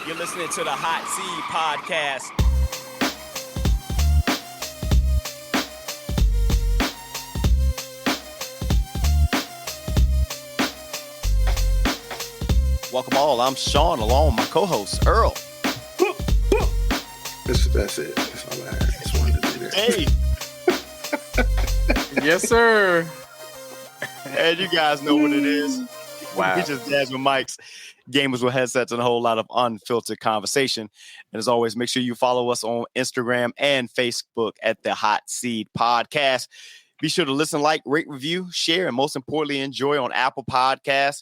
You're listening to the Hot Seed Podcast. Welcome all. I'm Sean, along with my co-host, Earl. That's it. That's all I had. Just wanted to do that. Hey. Yes, sir. And you guys know what it is. Wow. We just jazz with mics, gamers with headsets, and a whole lot of unfiltered conversation. And as always, make sure you follow us on Instagram and Facebook at the Hot Seed Podcast. Be sure to listen, like, rate, review, share, and most importantly, enjoy on Apple Podcasts,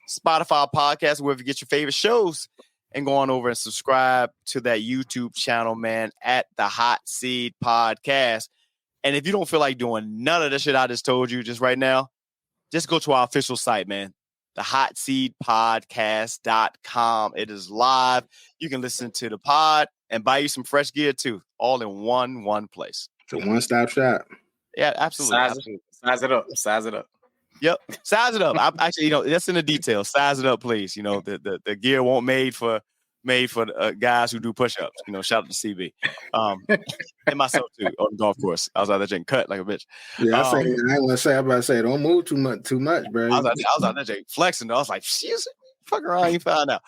Spotify Podcasts, wherever you get your favorite shows. And go on over and subscribe to that YouTube channel, man, at the Hot Seed Podcast. And if you don't feel like doing none of the shit I just told you just right now, just go to our official site, man, thehotseedpodcast.com. It is live. You can listen to the pod and buy you some fresh gear, too, all in one place. It's a one-stop shop. Yeah, absolutely. Size it up. Yep. Size it up. Actually, that's in the details. Size it up, please. The gear won't made for guys who do push-ups. Shout out to CB. And myself too on the golf course. I was out there getting cut like a bitch. Yeah, I ain't gonna say. I'm about to say, don't move too much, bro. I was out there flexing. I was like, "Excuse me, fuck around, you find out."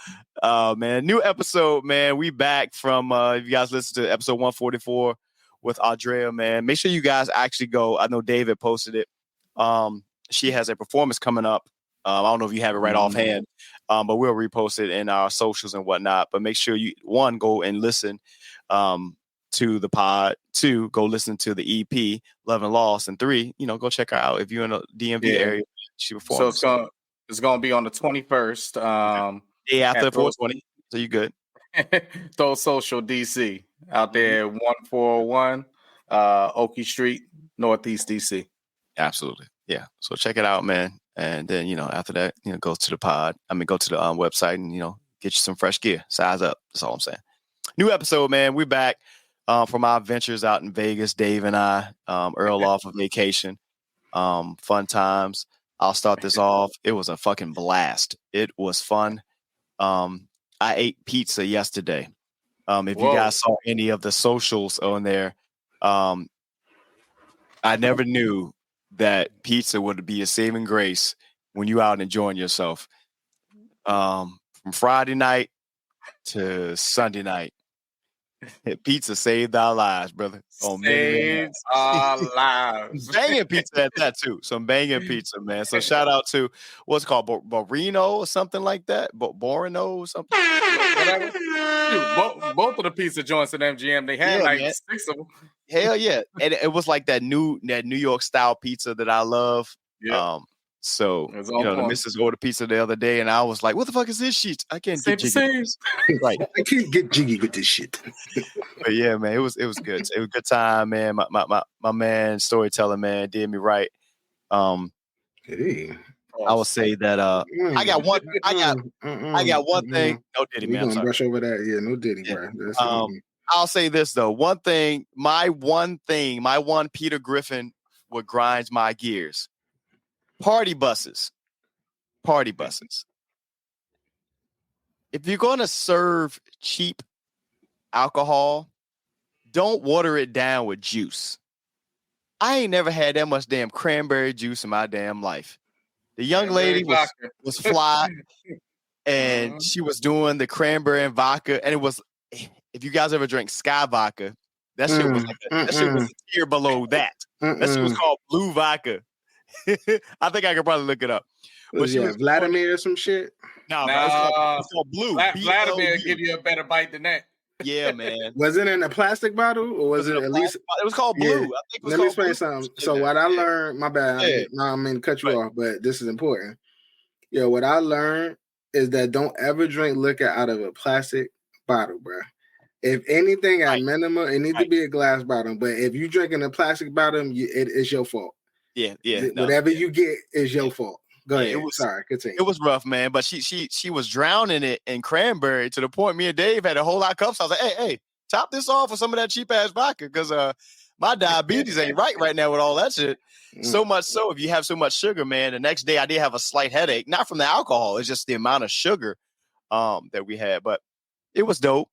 Man, new episode, man. We back from. If you guys listen to episode 144 with Audrea, man, make sure you guys actually go. I know David posted it. She has a performance coming up. I don't know if you have it right offhand, but we'll repost it in our socials and whatnot. But make sure you, one, go and listen to the pod. Two, go listen to the EP, Love and Loss. And three, go check her out if you're in the DMV area. She performs. So it's gonna be on the 21st. Day after 420. So you good. Throw Social DC out there, 1401 Oakey Street, Northeast DC. Absolutely. Yeah. So check it out, man. And then, after that, go to the pod. Go to the website and, get you some fresh gear. Size up. That's all I'm saying. New episode, man. We're back from our adventures out in Vegas. Dave and I, Earl off of vacation. Fun times. I'll start this off. It was a fucking blast. It was fun. I ate pizza yesterday. If you guys saw any of the socials on there, I never knew that pizza would be a saving grace when you out enjoying yourself. From Friday night to Sunday night, pizza saved our lives, brother. Saved our lives. Banging pizza at that too. Some banging pizza, man. So shout out to what's called Borino or something like that. Borino or something. Whatever. Dude, both of the pizza joints in MGM, they had man. 6 of them. Hell yeah. And it was like that New York style pizza that I love. Yeah. So, the missus ordered pizza the other day, and I was like, what the fuck is this shit? I can't get jiggy. Right. I can't get jiggy with this shit. But yeah, man, it was good. It was a good time, man. My man, storyteller, man, did me right. Hey. I will say that I got one thing. No Diddy, man. I'm sorry. Brush over that. Yeah, no Diddy, bro. I'll say this though. One Peter Griffin what grinds my gears. Party buses. If you're going to serve cheap alcohol, don't water it down with juice. I ain't never had that much damn cranberry juice in my damn life. The young lady was fly, and she was doing the cranberry and vodka, and it was, if you guys ever drink Sky vodka, that shit was that shit was a tier below that. That shit was called blue vodka. I think I could probably look it up. But she was Vladimir or some shit? No, it's called blue. Vladimir give you a better bite than that. Yeah, man. Was it in a plastic bottle or was it at least? It was called blue. Yeah. I think it was Let me explain something. So what I learned, my bad. Yeah. I mean to cut you off, but this is important. What I learned is that don't ever drink liquor out of a plastic bottle, bro. If anything, at minimum, it needs to be a glass bottle. But if you drink in a plastic bottle, it's your fault. Yeah. Whatever you get is your fault. Go ahead. Sorry, continue. It was rough, man. But she was drowning it in cranberry to the point me and Dave had a whole lot of cups. I was like, hey, top this off with some of that cheap ass vodka because my diabetes ain't right now with all that shit. So much so, if you have so much sugar, man, the next day I did have a slight headache, not from the alcohol. It's just the amount of sugar that we had. But it was dope.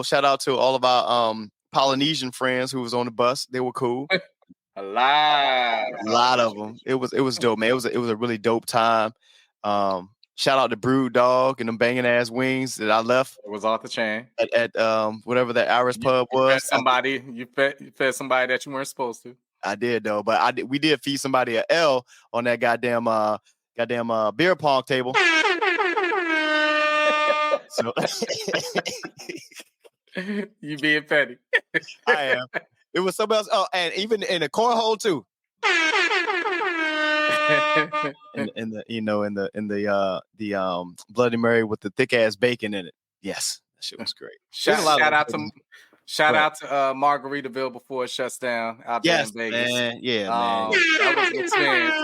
Shout out to all of our Polynesian friends who was on the bus. They were cool. A lot. A lot of them. It was dope, man. It was a really dope time. Shout out to Brood Dog and them banging ass wings that I left. It was off the chain at whatever that Irish pub was. You fed somebody that you weren't supposed to. I did though, but we did feed somebody a L on that goddamn beer pong table. So you being petty. I am. It was somebody else. Oh, and even in the cornhole too. in the Bloody Mary with the thick ass bacon in it. Yes, that shit was great. Shout out to Margaritaville before it shuts down out there in Vegas. Man. Yeah, man. That was an experience.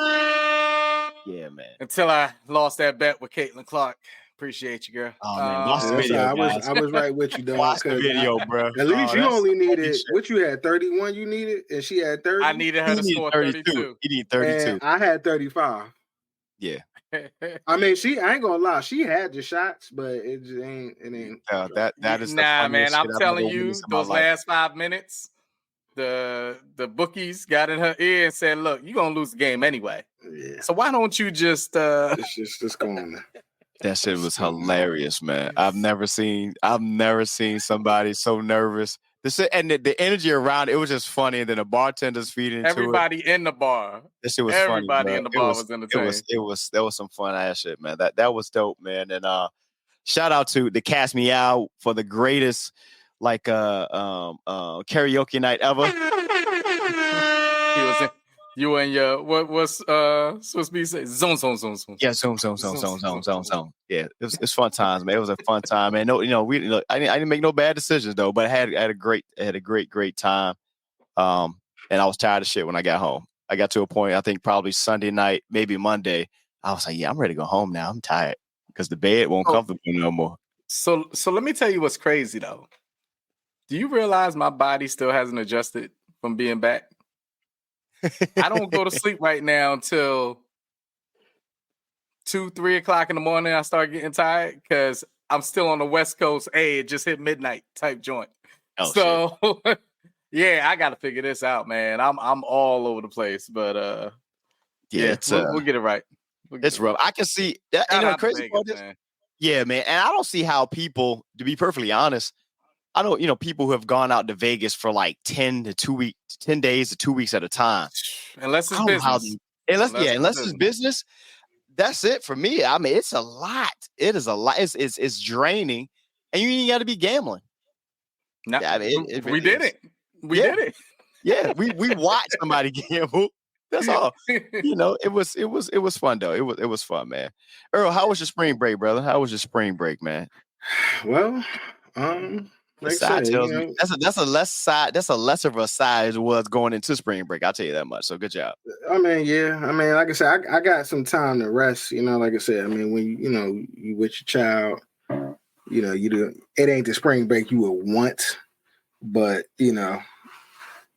Yeah, man. Until I lost that bet with Caitlin Clark. Appreciate you, girl. Oh man, watch the video. I was right with you, dog. Watch the video, bro. At least you only needed what you had 31. You needed, and she had 30. I needed her to score 32. He needed 32. And I had 35. Yeah. I mean, I ain't gonna lie. She had the shots, but it just ain't. It ain't. That is man. I'm telling you, those last 5 minutes, the bookies got in her ear and said, "Look, you are gonna lose the game anyway. Yeah. So why don't you just just go on there." That shit was hilarious, man. I've never seen somebody so nervous. The energy around it was just funny. And then the bartenders feeding into everybody in the bar. That shit was everybody funny, in the bar was entertained. That was some fun ass shit, man. That was dope, man. And shout out to the Cast Me Out for the greatest karaoke night ever. He was in. You and your what's supposed to be say zone. Yeah, zone. Yeah, it's fun times, man. It was a fun time, man. No, I didn't make no bad decisions though, but I had a great time. And I was tired of shit when I got home. I got to a point, I think probably Sunday night, maybe Monday. I was like, yeah, I'm ready to go home now. I'm tired because the bed won't comfortable no more. So let me tell you what's crazy though. Do you realize my body still hasn't adjusted from being back? I don't go to sleep right now until 2-3 o'clock in the morning. I start getting tired because I'm still on the West Coast. Hey, it just hit midnight type joint. So yeah, I got to figure this out, man. I'm all over the place, but we'll get it right. It's rough. I can see that. Crazy part is, yeah, man. And I don't see how people, to be perfectly honest, I know, people who have gone out to Vegas for like 10 days to 2 weeks at a time. Unless it's business. Unless it's business, that's it for me. I mean, it's a lot. It is a lot. It's draining, and you ain't got to be gambling. No, I mean, we did it. We did it. Yeah, we watched somebody gamble. That's all. It was fun though. It was fun, man. Earl, how was your spring break, brother? How was your spring break, man? Well, that's a lesser of a side as it was going into spring break. I'll tell you that much. So good job. I mean, yeah. I mean, like I said, I got some time to rest. Like I said, I mean, when you with your child, you do it ain't the spring break you would want, but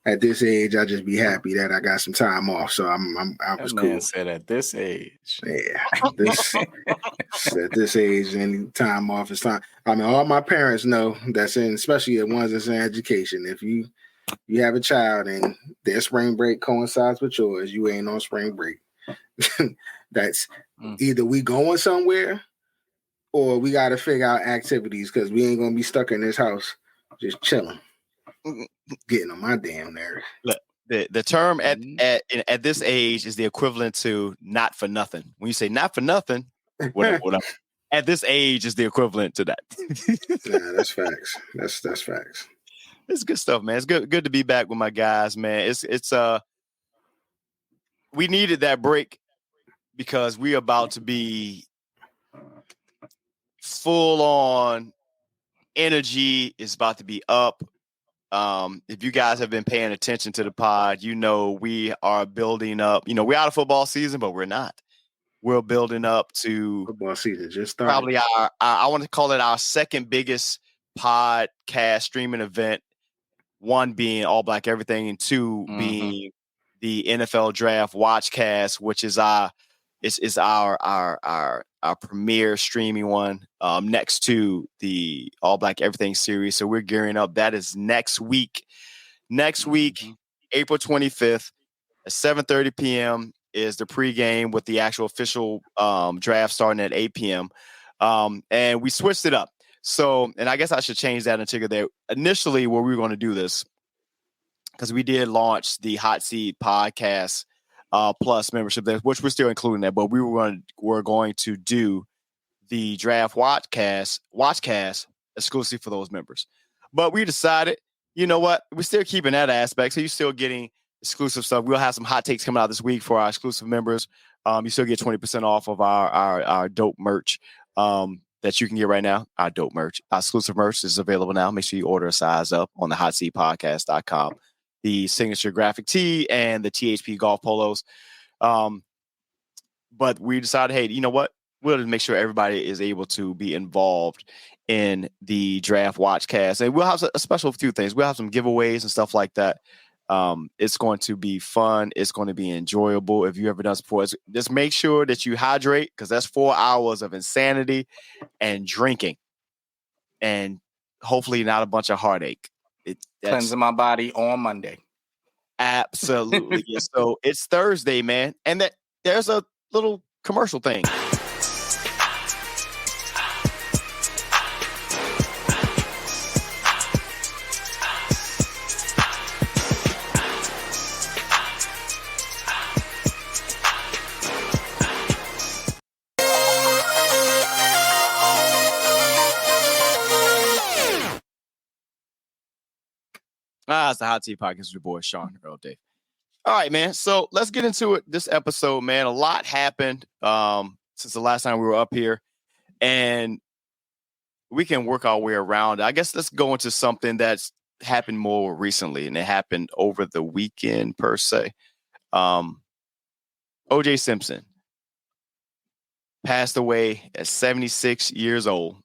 at this age, I just be happy that I got some time off. So I was cool. Man said at this age, yeah, at this age, any time off is time. I mean, all my parents know especially the ones that's in education. If you have a child and their spring break coincides with yours, you ain't on spring break. That's either we going somewhere or we got to figure out activities because we ain't gonna be stuck in this house just chilling. Getting on my damn nerves. Look, the term at this age is the equivalent to not for nothing. When you say not for nothing, whatever, at this age is the equivalent to that. Yeah, that's facts. That's facts. It's good stuff, man. It's good to be back with my guys, man. It's we needed that break because we're about to be full on energy is about to be up. If you guys have been paying attention to the pod, we are building up. We're out of football season, but we're not. We're building up to football season just started. Probably I want to call it our second biggest podcast streaming event. One being All Black Everything, and two being the NFL Draft Watchcast, which is our It's our premier streaming one, next to the All Black Everything series. So we're gearing up. That is next week. April 25th at 7:30 p.m. is the pregame with the actual official draft starting at 8 p.m. And we switched it up. So, and I guess I should change that and take it there. Initially, where we were going to do this, because we did launch the Hot Seat Podcast Plus membership there, which we're still including that, but we're going to do the Draft Watchcast exclusive for those members. But we decided, you know what, we're still keeping that aspect, so you're still getting exclusive stuff. We'll have some hot takes coming out this week for our exclusive members. You still get 20% off of our dope merch that you can get right now. Our dope merch, our exclusive merch is available now. Make sure you order a size up on the hotseatpodcast.com. The signature graphic tee and the THP golf polos. But we decided, hey, you know what? We'll just make sure everybody is able to be involved in the Draft Watchcast. And we'll have a special few things. We'll have some giveaways and stuff like that. It's going to be fun. It's going to be enjoyable. If you've ever done this before, just make sure that you hydrate, because that's 4 hours of insanity and drinking. And hopefully not a bunch of heartache. Cleansing my body on Monday. Absolutely. Yeah. So it's Thursday, man. And there's a little commercial thing. It's the Hot Tea Podcast with your boy, Sean Earl Dave. All right, man. So let's get into it. This episode, man, a lot happened since the last time we were up here, and we can work our way around. I guess let's go into something that's happened more recently, and it happened over the weekend per se. OJ Simpson passed away at 76 years old.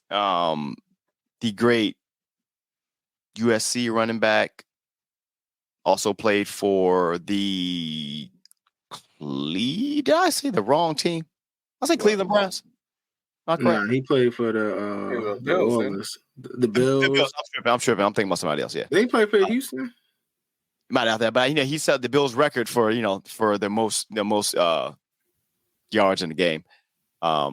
The great USC running back, also played for the did I say the wrong team? I say Cleveland Browns. Not correct. No, he played for the Bills. The Bills. I'm tripping. I'm thinking about somebody else. Yeah. Did he play for Houston? Might have that, but he set the Bills record for the most yards in the game. A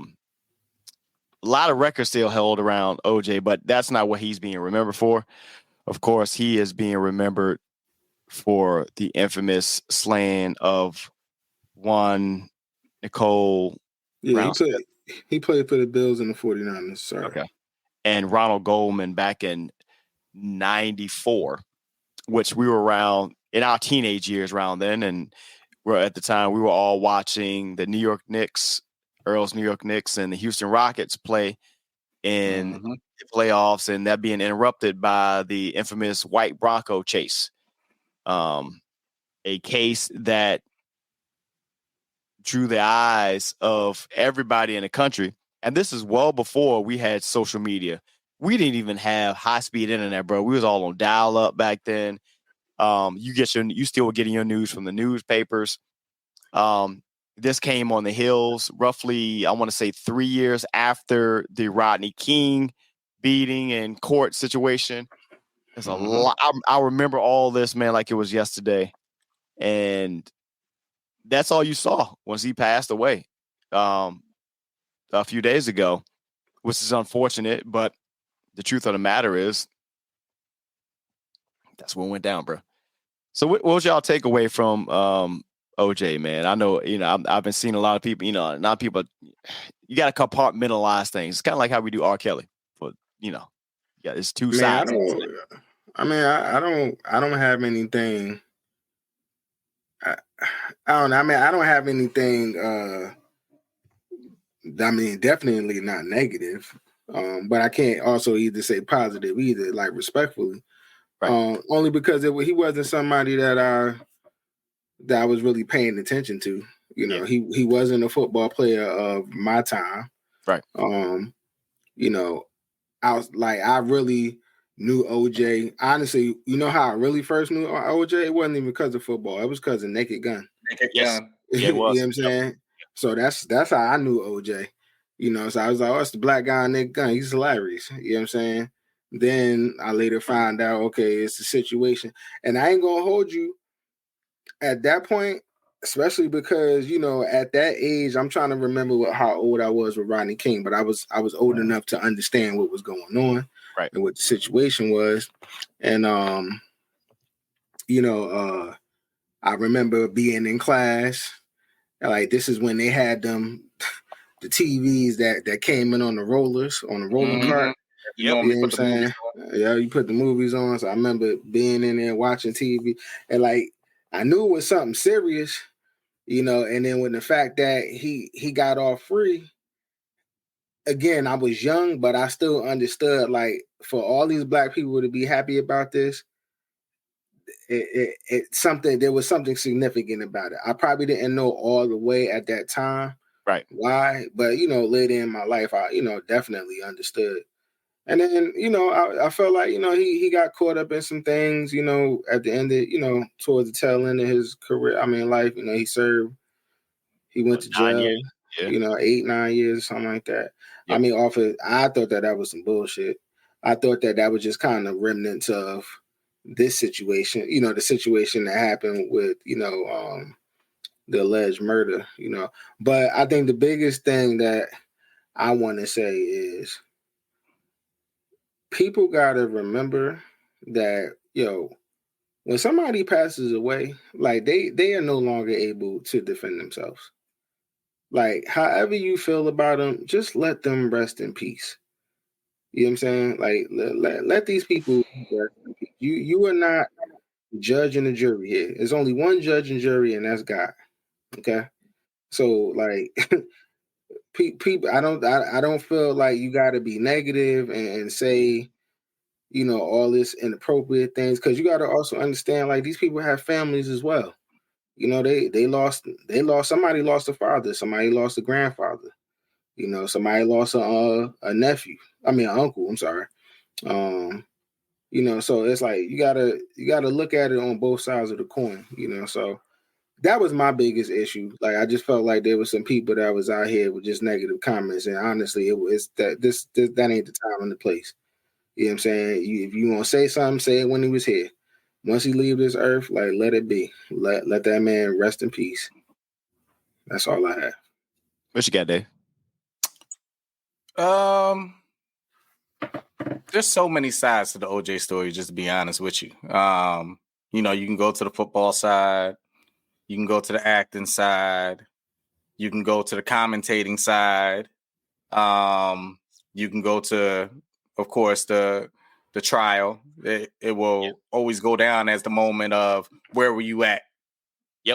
lot of records still held around OJ, but that's not what he's being remembered for. Of course, he is being remembered for the infamous slaying of one Nicole. Yeah, he played for the Bills and the 49ers. Sorry. Okay. And Ronald Goldman back in 94, which we were around in our teenage years around then. And at the time, we were all watching the New York Knicks, Earl's New York Knicks, and the Houston Rockets play in the playoffs, and that being interrupted by the infamous white Bronco chase. A case that drew the eyes of everybody in the country. And this is well before we had social media. We didn't even have high-speed internet, bro. We was all on dial-up back then. You still were getting your news from the newspapers. This came on the heels roughly, I want to say 3 years after the Rodney King beating and court situation. There's a lot. I remember all this, man, like it was yesterday. And that's all you saw once he passed away a few days ago, which is unfortunate. But the truth of the matter is that's what went down, bro. So what was y'all takeaway from OJ, man? I know, I've been seeing a lot of people, a lot of people, you got to compartmentalize things. It's kind of like how we do R. Kelly. But, it's two sides. I don't have anything. I don't know. I don't have anything. Definitely not negative. But I can't also either say positive either, like respectfully. Right. Only because he wasn't somebody that I was really paying attention to. He wasn't a football player of my time. Right. I really knew OJ. Honestly, how I really first knew OJ? It wasn't even because of football. It was because of Naked Gun. Naked Gun. Yeah, it You know was. what I'm saying? So that's how I knew OJ. You know, so I was like, oh, it's the black guy in that gun. He's hilarious. You know what I'm saying? Then I later find out, okay, it's the situation. And I ain't gonna hold you at that point, especially because, you know, at that age, I'm trying to remember how old I was with Rodney King, but I was old enough to understand what was going on, right, and what the situation was. And you know, I remember being in class. Like, this is when they had them the TVs that came in on the roller cart. You know what I'm saying? Yeah, you put the movies on. So I remember being in there watching TV, and like I knew it was something serious, you know. And then when the fact that he got off free, again, I was young, but I still understood, like, for all these black people to be happy about this, there was something significant about it. I probably didn't know all the way at that time, right, why, but you know, later in my life, I, you know, definitely understood. And then, you know, I felt like, you know, he got caught up in some things, you know, at the end of, you know, towards the tail end of his career. I mean, life, you know, he went to 9 jail, years. Yeah. you know, 8-9 years, something like that. Yep. I mean, I thought that was some bullshit. I thought that was just kind of remnants of this situation, you know, the situation that happened with, you know, the alleged murder, you know. But I think the biggest thing that I want to say is, people gotta remember that, when somebody passes away, like, they are no longer able to defend themselves. Like, however you feel about them, just let them rest in peace. You know what I'm saying? Like, let these people rest in peace. You are not judge and the jury here. There's only one judge and jury, and that's God. Okay, so like, people, I don't feel like you got to be negative and say, you know, all this inappropriate things, because you got to also understand, like, these people have families as well. You know, they lost somebody, lost a father, somebody lost a grandfather, you know, somebody lost a nephew. I mean, an uncle. I'm sorry. You know, so it's like you gotta look at it on both sides of the coin. You know, so that was my biggest issue. Like, I just felt like there was some people that was out here with just negative comments, and honestly, it was that that ain't the time and the place. You know what I'm saying? If you want to say something, say it when he was here. Once he leave this earth, like, let it be. Let that man rest in peace. That's all I have. What you got, Dave? There's so many sides to the OJ story, just to be honest with you. You know, you can go to the football side, you can go to the acting side, you can go to the commentating side, you can go to, of course, the trial. It will always go down as the moment of, where were you at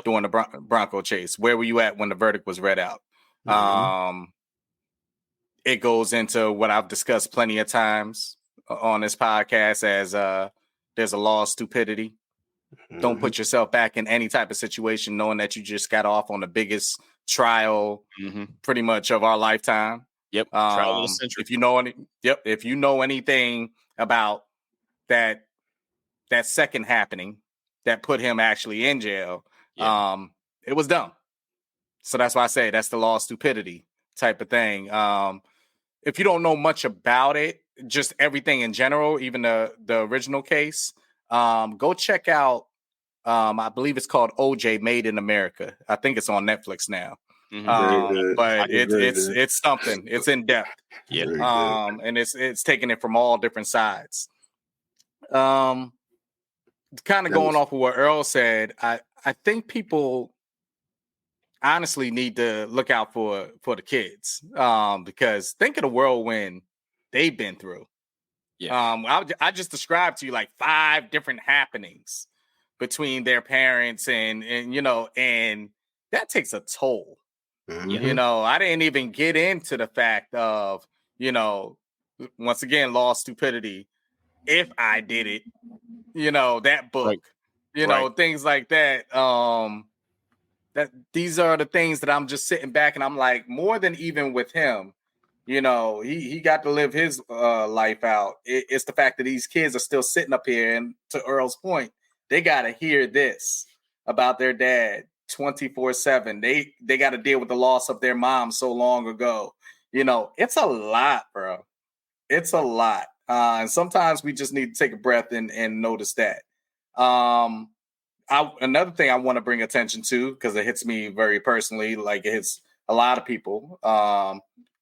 during the Bronco chase? Where were you at when the verdict was read out? Mm-hmm. It goes into what I've discussed plenty of times on this podcast as there's a law of stupidity. Mm-hmm. Don't put yourself back in any type of situation knowing that you just got off on the biggest trial pretty much of our lifetime. Yep. Trial of the century. If you know anything about that second happening that put him actually in jail, it was dumb. So that's why I say that's the law of stupidity type of thing. If you don't know much about it, just everything in general, even the original case, go check out, I believe it's called OJ Made in America. I think it's on Netflix now. But it's something. It's in depth. And it's taking it from all different sides. Kind of going off of what Earl said, I think people honestly need to look out for the kids, because think of the whirlwind they've been through. I just described to you like 5 different happenings between their parents, and you know, and that takes a toll. You know, I didn't even get into the fact of, you know, once again, law of stupidity. If I did it, you know, that book, you know, things like that. That these are the things that I'm just sitting back and I'm like, more than even with him, you know, he got to live his life out. It's the fact that these kids are still sitting up here, and to Earl's point, they got to hear this about their dad 24/7. They got to deal with the loss of their mom so long ago. You know, it's a lot, bro. It's a lot. And sometimes we just need to take a breath and notice that. Another thing I want to bring attention to, because it hits me very personally, like it hits a lot of people,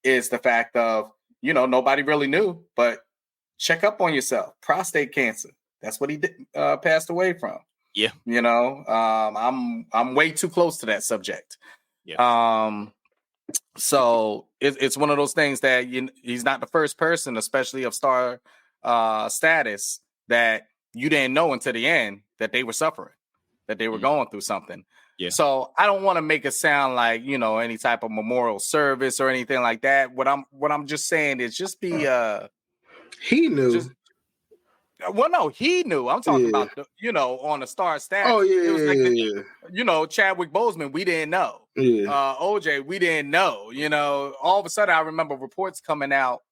is the fact of, you know, nobody really knew, but check up on yourself. Prostate cancer. That's what he passed away from. Yeah. You know, I'm way too close to that subject. Yeah. So it's one of those things that he's not the first person, especially of star status, that you didn't know until the end that they were suffering, that they were going through something. Yeah. So I don't want to make it sound like, you know, any type of memorial service or anything like that. What I'm just saying is just be he knew. Well, no, he knew. I'm talking about, you know, on the star status. Oh, yeah. It was like, you know, Chadwick Boseman, we didn't know. Yeah. OJ, we didn't know. You know, all of a sudden, I remember reports coming out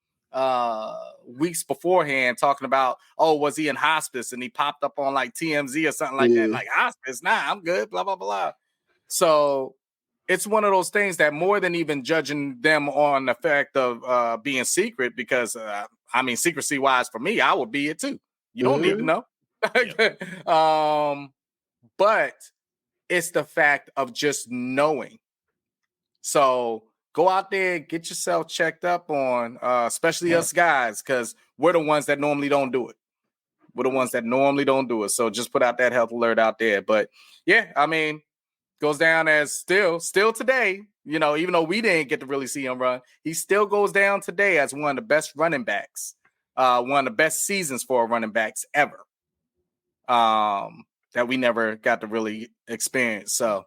weeks beforehand talking about, oh, was he in hospice? And he popped up on like TMZ or something like that. Like, hospice? Nah, I'm good, blah, blah, blah. So it's one of those things that more than even judging them on the fact of being secret, because, I mean, secrecy-wise for me, I would be it too. You don't need to know. But it's the fact of just knowing. So go out there, get yourself checked up on, especially us guys, because we're the ones that normally don't do it. We're the ones that normally don't do it. So just put out that health alert out there. But yeah, I mean, goes down as still today, you know, even though we didn't get to really see him run, he still goes down today as one of the best running backs. One of the best seasons for running backs ever, that we never got to really experience. So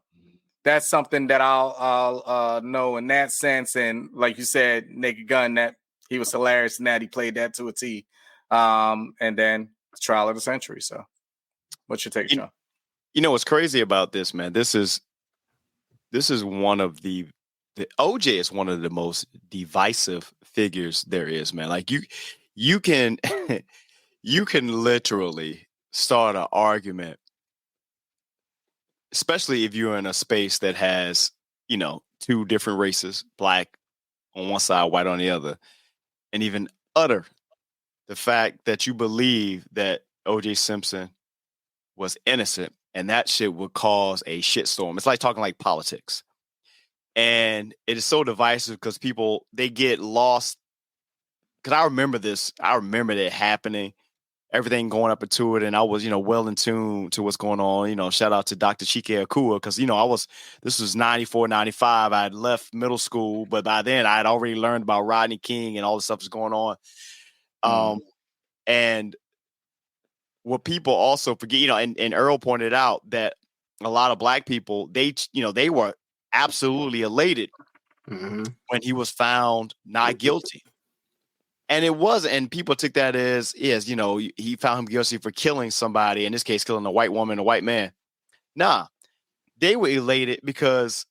that's something that I'll know in that sense. And like you said, Naked Gun, that he was hilarious and that he played that to a T. And then trial of the century. So what's your take, Sean? You know what's crazy about this, man? This is one of the OJ is one of the most divisive figures there is, man. Like you can you can literally start an argument, especially if you're in a space that has, you know, two different races, black on one side, white on the other, and even utter the fact that you believe that OJ Simpson was innocent, and that shit would cause a shitstorm. It's like talking like politics. And it is so divisive because people, they get lost. Because I remember this. I remember that happening, everything going up into it. And I was, you know, well in tune to what's going on. You know, shout out to Dr. Chike Akua, because, you know, this was 94, 95. I had left middle school, but by then I had already learned about Rodney King and all the stuff that's going on. And what people also forget, you know, and Earl pointed out that a lot of black people, they were absolutely elated when he was found not guilty. And it wasn't, and people took that as, you know, he found him guilty for killing somebody, in this case, killing a white woman, a white man. Nah, they were elated because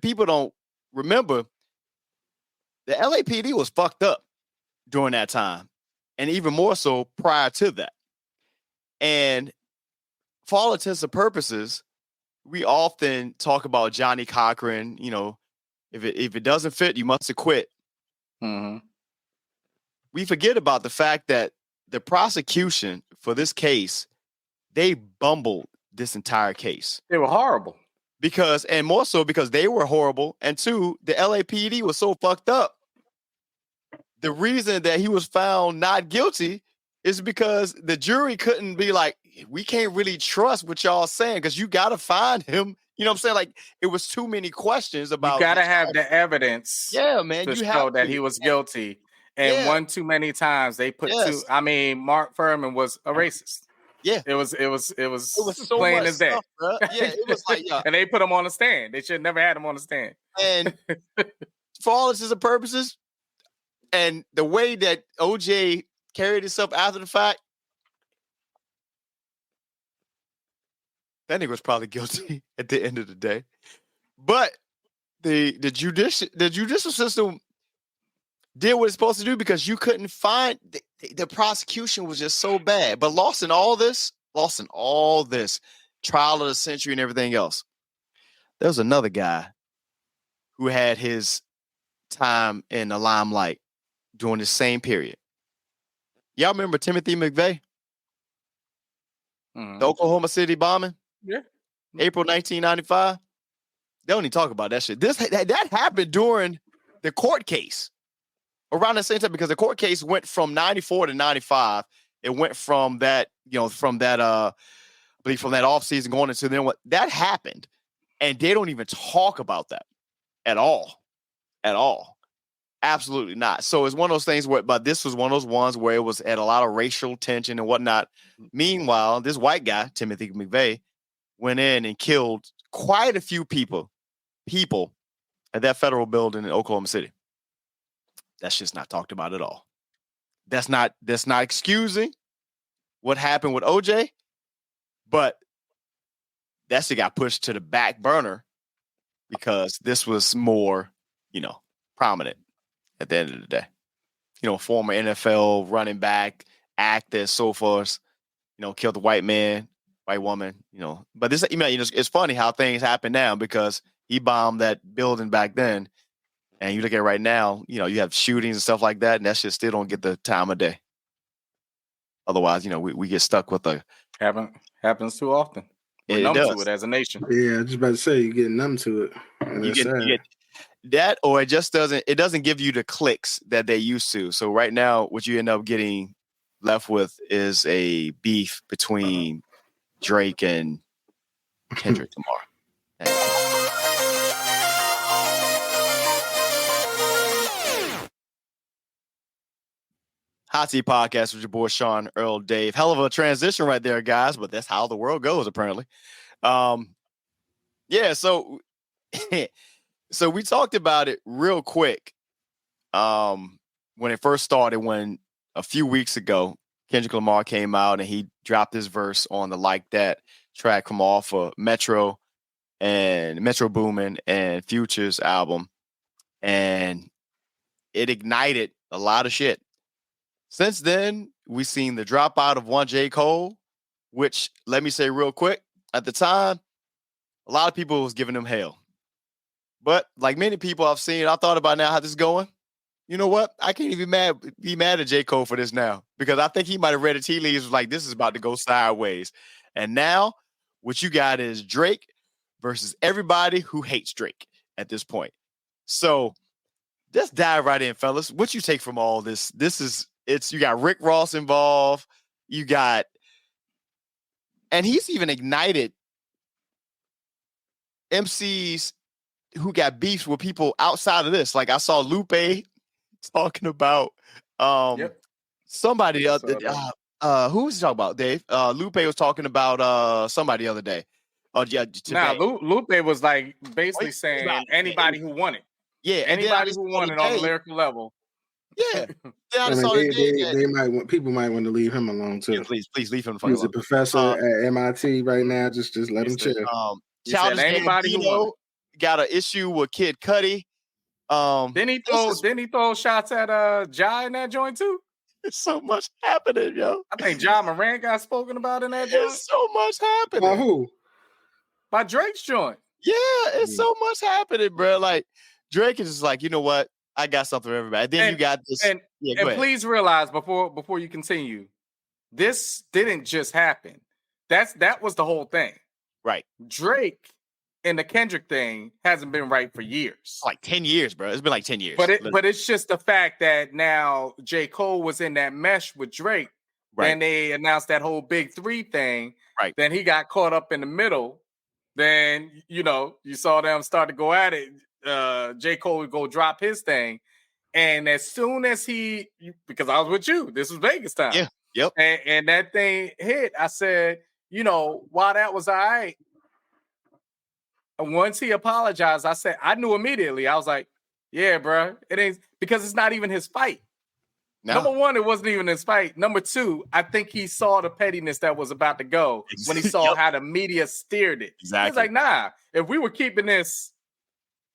people don't remember the LAPD was fucked up during that time, and even more so prior to that. And for all intents and purposes, we often talk about Johnny Cochran. You know, if it doesn't fit, you must acquit. We forget about the fact that the prosecution for this case, they bumbled this entire case. They were horrible. And more so because they were horrible. And two, the LAPD was so fucked up. The reason that he was found not guilty is because the jury couldn't be like, we can't really trust what y'all saying, because you got to find him. You know what I'm saying? Like, it was too many questions about. You got to have the evidence. Yeah, man. To show that he was guilty. And one too many times they put two. I mean, Mark Furman was a racist. Yeah, it was so plain as that. Yeah, it was like, and they put him on the stand. They should never had him on the stand. And for all intents and purposes, and the way that OJ carried himself after the fact, that nigga was probably guilty at the end of the day. But the judicial system did what it's supposed to do, because you couldn't find the prosecution was just so bad. But lost in all this trial of the century and everything else, there was another guy who had his time in the limelight during the same period. Y'all remember Timothy McVeigh? Mm-hmm. The Oklahoma City bombing? Yeah. April 1995. They don't even talk about that shit. That happened during the court case. Around the same time, because the court case went from 94 to 95. It went from that, I believe from that offseason going into then what that happened. And they don't even talk about that at all. At all. Absolutely not. So it's one of those things but this was one of those ones where it was at a lot of racial tension and whatnot. Meanwhile, this white guy, Timothy McVeigh, went in and killed quite a few people at that federal building in Oklahoma City. That's just not talked about at all. That's not excusing what happened with OJ, but that shit got pushed to the back burner because this was more, prominent at the end of the day. Former NFL running back, actor, so forth, killed a white man, white woman, But this, it's funny how things happen now because he bombed that building back then. And you look at it right now, you have shootings and stuff like that, and that shit still don't get the time of day. Otherwise, we get stuck with happens too often. We're numb to it as a nation. Yeah, I was just about to say you get numb to it. You get that, or it just doesn't give you the clicks that they used to. So right now, what you end up getting left with is a beef between Drake and Kendrick Lamar. Hot Seat Podcast with your boy Sean, Earl, Dave. Hell of a transition right there, guys, but that's how the world goes, apparently. Yeah, so so we talked about it real quick when it first started, when a few weeks ago, Kendrick Lamar came out and he dropped his verse on the Like That track from off of Metro Boomin and Future's album, and it ignited a lot of shit. Since then, we've seen the dropout of one J. Cole, which, let me say real quick, at the time, a lot of people was giving him hell. But like many people I've seen, I thought about now how this is going. You know what? I can't even be mad at J. Cole for this now, because I think he might have read the tea leaves, was like, this is about to go sideways. And now what you got is Drake versus everybody who hates Drake at this point. So let's dive right in, fellas. What you take from all this? You got Rick Ross involved. And he's even ignited MCs who got beefs with people outside of this. Like I saw Lupe talking about somebody else. Who was he talking about, Dave? Lupe was talking about somebody the other day. Lupe was like basically saying anybody who won it. Yeah, anybody who won it on the lyrical level. Yeah, people might want to leave him alone too. Yeah, please leave him. He's a professor at MIT right now. Just let him chill. Childish Gambino got an issue with Kid Cudi. Then he throw shots at Ja in that joint too. There's so much happening, yo. I think Ja Morant got spoken about in that joint. There's so much happening. By who? By Drake's joint. Yeah, it's so much happening, bro. Like Drake is just like, you know what? I got something for everybody. Then you got this. And please realize before you continue, this didn't just happen. That was the whole thing. Right. Drake and the Kendrick thing hasn't been right for years. Like 10 years, bro. It's been like 10 years. But it's just the fact that now J. Cole was in that mesh with Drake. Right. And they announced that whole Big 3 thing. Right. Then he got caught up in the middle. Then, you saw them start to go at it. J. Cole would go drop his thing. And as soon as because I was with you, this was Vegas time. Yeah. Yep. And that thing hit, I said, while that was all right, and once he apologized, I knew immediately. I was like, yeah, bro, it ain't, because it's not even his fight. No. Number one, it wasn't even his fight. Number two, I think he saw the pettiness that was about to go when he saw how the media steered it. Exactly. He's like, nah, if we were keeping this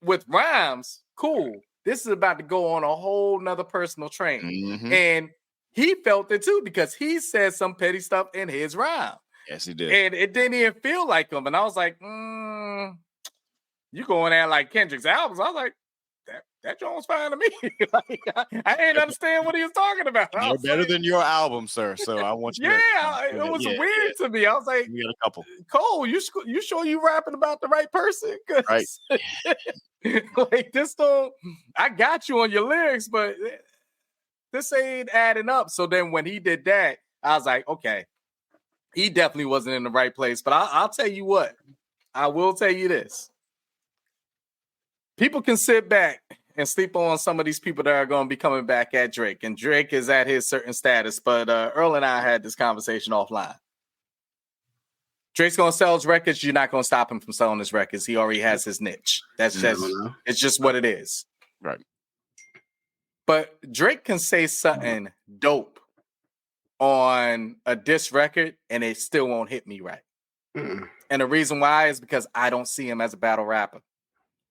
with rhymes, cool. This is about to go on a whole nother personal train. Mm-hmm. And he felt it too, because he said some petty stuff in his rhyme. Yes, he did. And it didn't even feel like him. And I was like, you going at like Kendrick's albums. I was like, that Jones fine to me. Like, I ain't understand what he was talking about. They're better than your album, sir. So I want you. It was weird to me. I was like, we got a couple. Cole, you sure you rapping about the right person? Right. Like this don't. I got you on your lyrics, but this ain't adding up. So then when he did that, I was like, okay, he definitely wasn't in the right place. But I'll tell you what. I will tell you this. People can sit back and sleep on some of these people that are going to be coming back at Drake. And Drake is at his certain status. But Earl and I had this conversation offline. Drake's going to sell his records. You're not going to stop him from selling his records. He already has his niche. It's just what it is. Right. But Drake can say something dope on a diss record and it still won't hit me right. Mm-mm. And the reason why is because I don't see him as a battle rapper.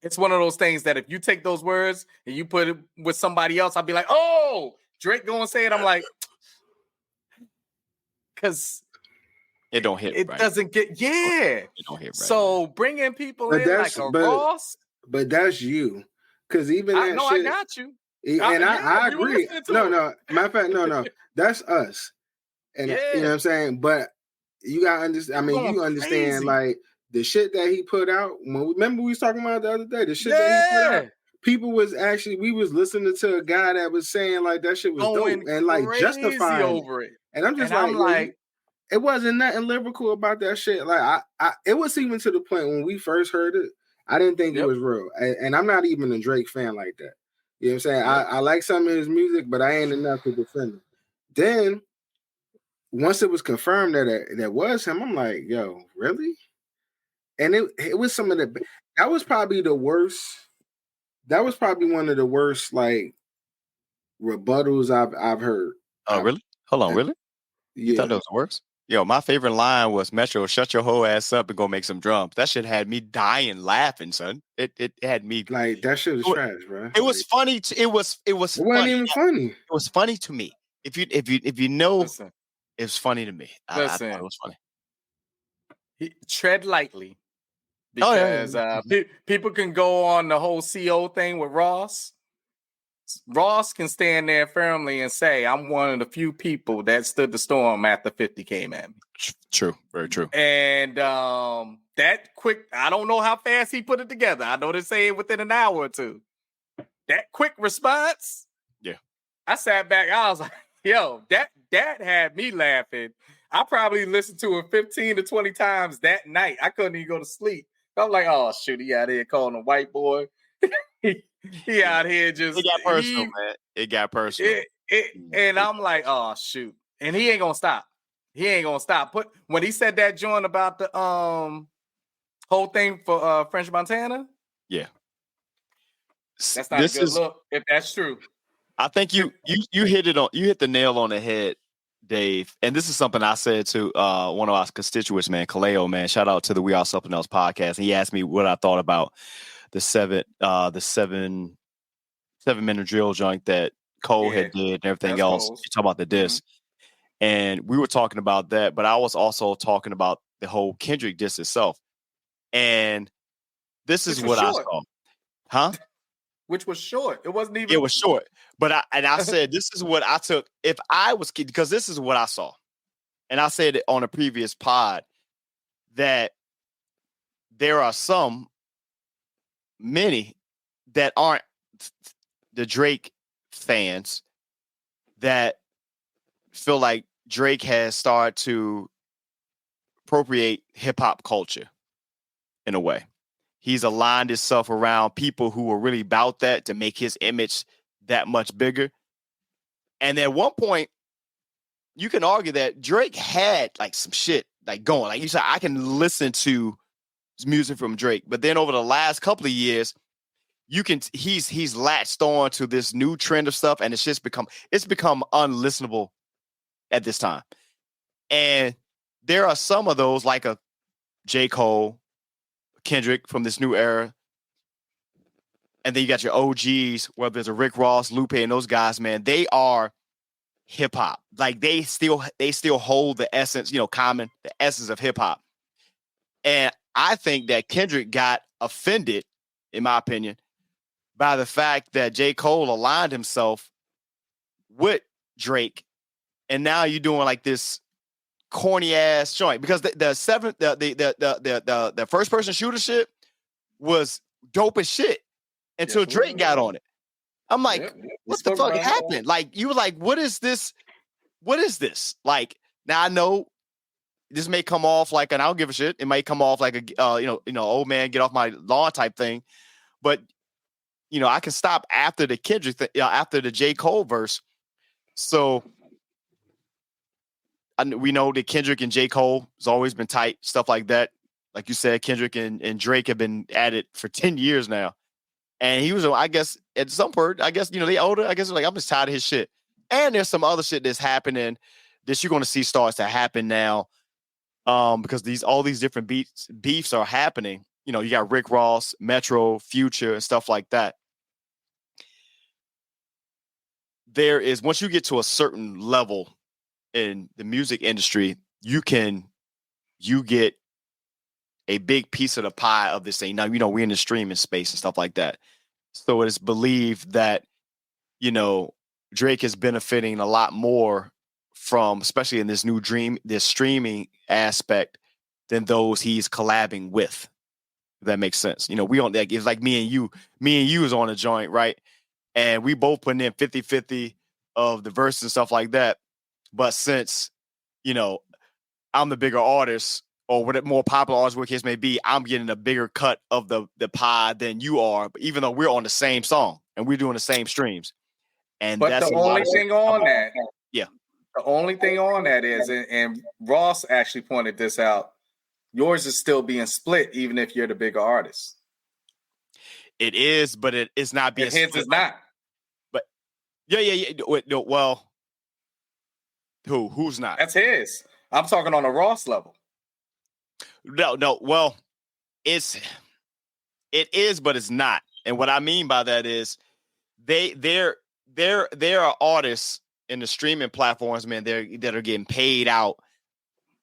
It's one of those things that if you take those words and you put it with somebody else, I'll be like, oh, Drake going to say it. I'm like, because it don't hit. It right. Doesn't get, It don't hit right. So bringing people in like a Ross. But that's you. Because even that shit. I got you. I agree. No. Matter of fact, no. That's us. And you know what I'm saying? But you got to understand. I mean, you understand crazy. Like the shit that he put out. Remember we was talking about the other day, the shit that he put out. People was we was listening to a guy that was saying like that shit was dope and like justifying over it. And I'm just like, it wasn't nothing lyrical about that shit. Like it was even to the point when we first heard it, I didn't think it was real. And I'm not even a Drake fan like that. You know what I'm saying? I like some of his music, but I ain't enough to defend him. Then once it was confirmed that that was him, I'm like, yo, really? And it was some of that was probably the worst. That was probably one of the worst like rebuttals I've heard. Oh, really? Hold on, really? Yeah. You thought that was the worst? Yo, my favorite line was Metro, shut your whole ass up and go make some drums. That shit had me dying laughing, son. It had me like that shit was trash, bro. It was funny. It wasn't even funny. It was funny to me. If you know, listen, it was funny to me. I thought it was funny. Tread lightly. Because people can go on the whole CO thing with Ross. Ross can stand there firmly and say, I'm one of the few people that stood the storm after 50 came at me. True. Very true. And that quick, I don't know how fast he put it together. I know they say within an hour or two. That quick response. Yeah. I sat back. I was like, yo, that had me laughing. I probably listened to it 15 to 20 times that night. I couldn't even go to sleep. I'm like, oh, shoot, he out here calling a white boy. he out here just... It got personal, man. It got personal. And I'm like, oh, shoot. And he ain't going to stop. When he said that joint about the whole thing for French Montana. Yeah. That's not a good look, if that's true. I think you hit the nail on the head, Dave. And this is something I said to one of our constituents, man, Kaleo, man. Shout out to the We Are Something Else podcast. And he asked me what I thought about the 7 minute drill joint that Cole had did and everything else. You talk about the diss. Mm-hmm. And we were talking about that, but I was also talking about the whole Kendrick diss itself. And this is what I saw. Huh? Which was short. It wasn't even. It was short. But I said, this is what I took. If I was, because this is what I saw. And I said it on a previous pod that there are many that aren't the Drake fans that feel like Drake has started to appropriate hip hop culture in a way. He's aligned himself around people who were really about that to make his image that much bigger. And at one point, you can argue that Drake had like some shit like going. Like you said, I can listen to music from Drake, but then over the last couple of years, he's latched on to this new trend of stuff, and it's become unlistenable at this time. And there are some of those like a J. Cole, Kendrick from this new era. And then you got your OGs, whether it's a Rick Ross, Lupe, and those guys, man, they are hip hop. Like they still hold the essence, the essence of hip hop. And I think that Kendrick got offended in my opinion, by the fact that J. Cole aligned himself with Drake, and now you're doing like this corny ass joint because the first person shooter shit was dope as shit until Drake got on it. I'm like, what the fuck happened? Like, you were like, what is this? What is this? Like, now I know this may come off like, and I don't give a shit. It might come off like a, old man get off my lawn type thing. But, I can stop after the Kendrick, after the J. Cole verse. So we know that Kendrick and J. Cole has always been tight, stuff like that. Like you said, Kendrick and Drake have been at it for 10 years now. And he was, I guess, at some point, they older. I guess like, I'm just tired of his shit. And there's some other shit that's happening that you're going to see starts to happen now, because all these different beefs are happening. You got Rick Ross, Metro, Future, and stuff like that. There is, once you get to a certain level in the music industry, you get a big piece of the pie of this thing. Now, we're in the streaming space and stuff like that. So it is believed that, Drake is benefiting a lot more from, especially in this this streaming aspect, than those he's collabing with. If that makes sense. We on that. It's like me and you is on a joint, right? And we both putting in 50-50 of the verses and stuff like that. But since, I'm the bigger artist, or what more popular artist, what case may be, I'm getting a bigger cut of the pie than you are, even though we're on the same song and we're doing the same streams. And but the only thing on that, yeah, the only thing on that is, and Ross actually pointed this out, yours is still being split, even if you're the bigger artist. It is, but it is not being split. His is not. But yeah. No, well, who's not? That's his. I'm talking on a Ross level. No. Well, it is, but it's not. And what I mean by that is there are artists in the streaming platforms, man, that are getting paid out